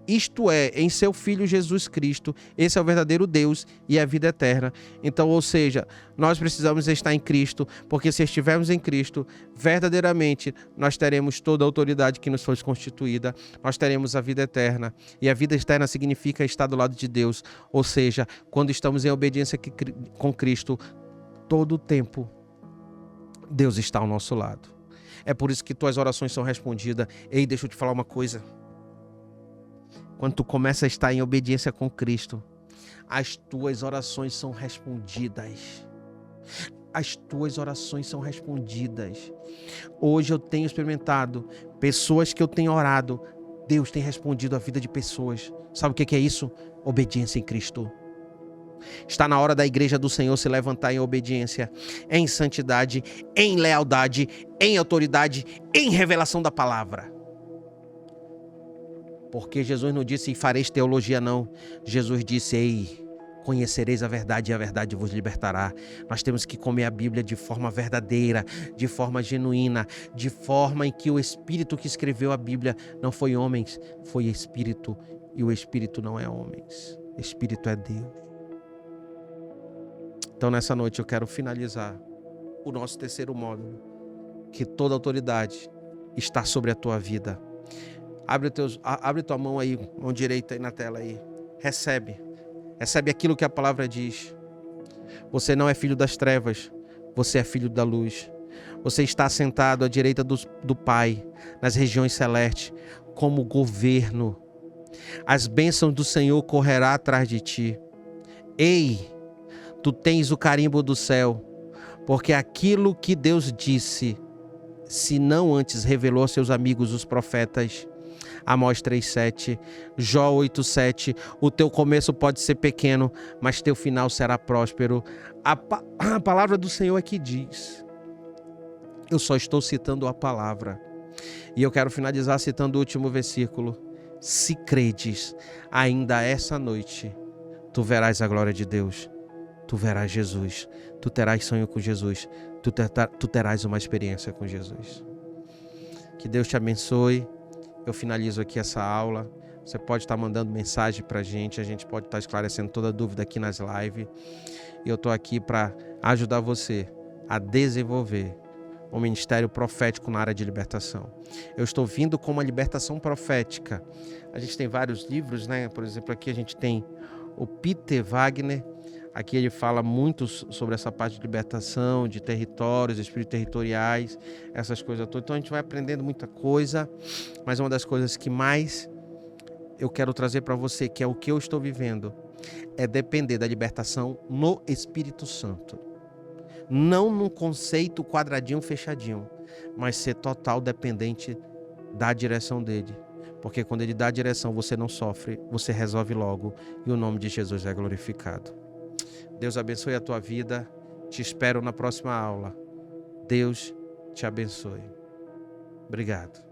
S1: isto é, em seu Filho Jesus Cristo. Esse é o verdadeiro Deus e a vida eterna. Então, ou seja, nós precisamos estar em Cristo, porque se estivermos em Cristo, verdadeiramente nós teremos toda a autoridade que nos foi constituída, nós teremos a vida eterna. E a vida eterna significa estar do lado de Deus. Ou seja, quando estamos em obediência com Cristo, todo o tempo, Deus está ao nosso lado. É por isso que tuas orações são respondidas. Ei, deixa eu te falar uma coisa. Quando tu começa a estar em obediência com Cristo, as tuas orações são respondidas. As tuas orações são respondidas. Hoje eu tenho experimentado pessoas que eu tenho orado. Deus tem respondido a vida de pessoas. Sabe o que é isso? Obediência em Cristo. Está na hora da igreja do Senhor se levantar em obediência, em santidade, em lealdade, em autoridade, em revelação da palavra. Porque Jesus não disse, fareis teologia, não. Jesus disse, ei, conhecereis a verdade e a verdade vos libertará. Nós temos que comer a Bíblia de forma verdadeira, de forma genuína, de forma em que o Espírito que escreveu a Bíblia não foi homens, foi Espírito. E o Espírito não é homens. Espírito é Deus. Então, nessa noite, eu quero finalizar o nosso terceiro módulo, que toda autoridade está sobre a tua vida. Abre tua mão aí, mão direita aí na tela aí. Recebe aquilo que a palavra diz. Você não é filho das trevas, você é filho da luz. Você está sentado à direita do Pai, nas regiões celestes, como governo. As bênçãos do Senhor correrá atrás de ti. Ei, tu tens o carimbo do céu, porque aquilo que Deus disse, se não antes revelou aos seus amigos os profetas. Amós 3,7, Jó 8,7, o teu começo pode ser pequeno, mas teu final será próspero. A palavra do Senhor é que diz. Eu só estou citando a palavra. E eu quero finalizar citando o último versículo. Se credes, ainda essa noite, tu verás a glória de Deus. Tu verás Jesus, tu terás sonho com Jesus, tu terás uma experiência com Jesus. Que Deus te abençoe. Eu finalizo aqui essa aula. Você pode estar mandando mensagem para a gente pode estar esclarecendo toda dúvida aqui nas lives. E eu estou aqui para ajudar você a desenvolver um ministério profético na área de libertação. Eu estou vindo com uma libertação profética. A gente tem vários livros, né? Por exemplo, aqui a gente tem o Peter Wagner. Aqui ele fala muito sobre essa parte de libertação, de territórios, espíritos territoriais, essas coisas todas. Então a gente vai aprendendo muita coisa, mas uma das coisas que mais eu quero trazer para você, que é o que eu estou vivendo, é depender da libertação no Espírito Santo. Não num conceito quadradinho, fechadinho, mas ser total dependente da direção dele. Porque quando ele dá a direção, você não sofre, você resolve logo e o nome de Jesus é glorificado. Deus abençoe a tua vida. Te espero na próxima aula. Deus te abençoe. Obrigado.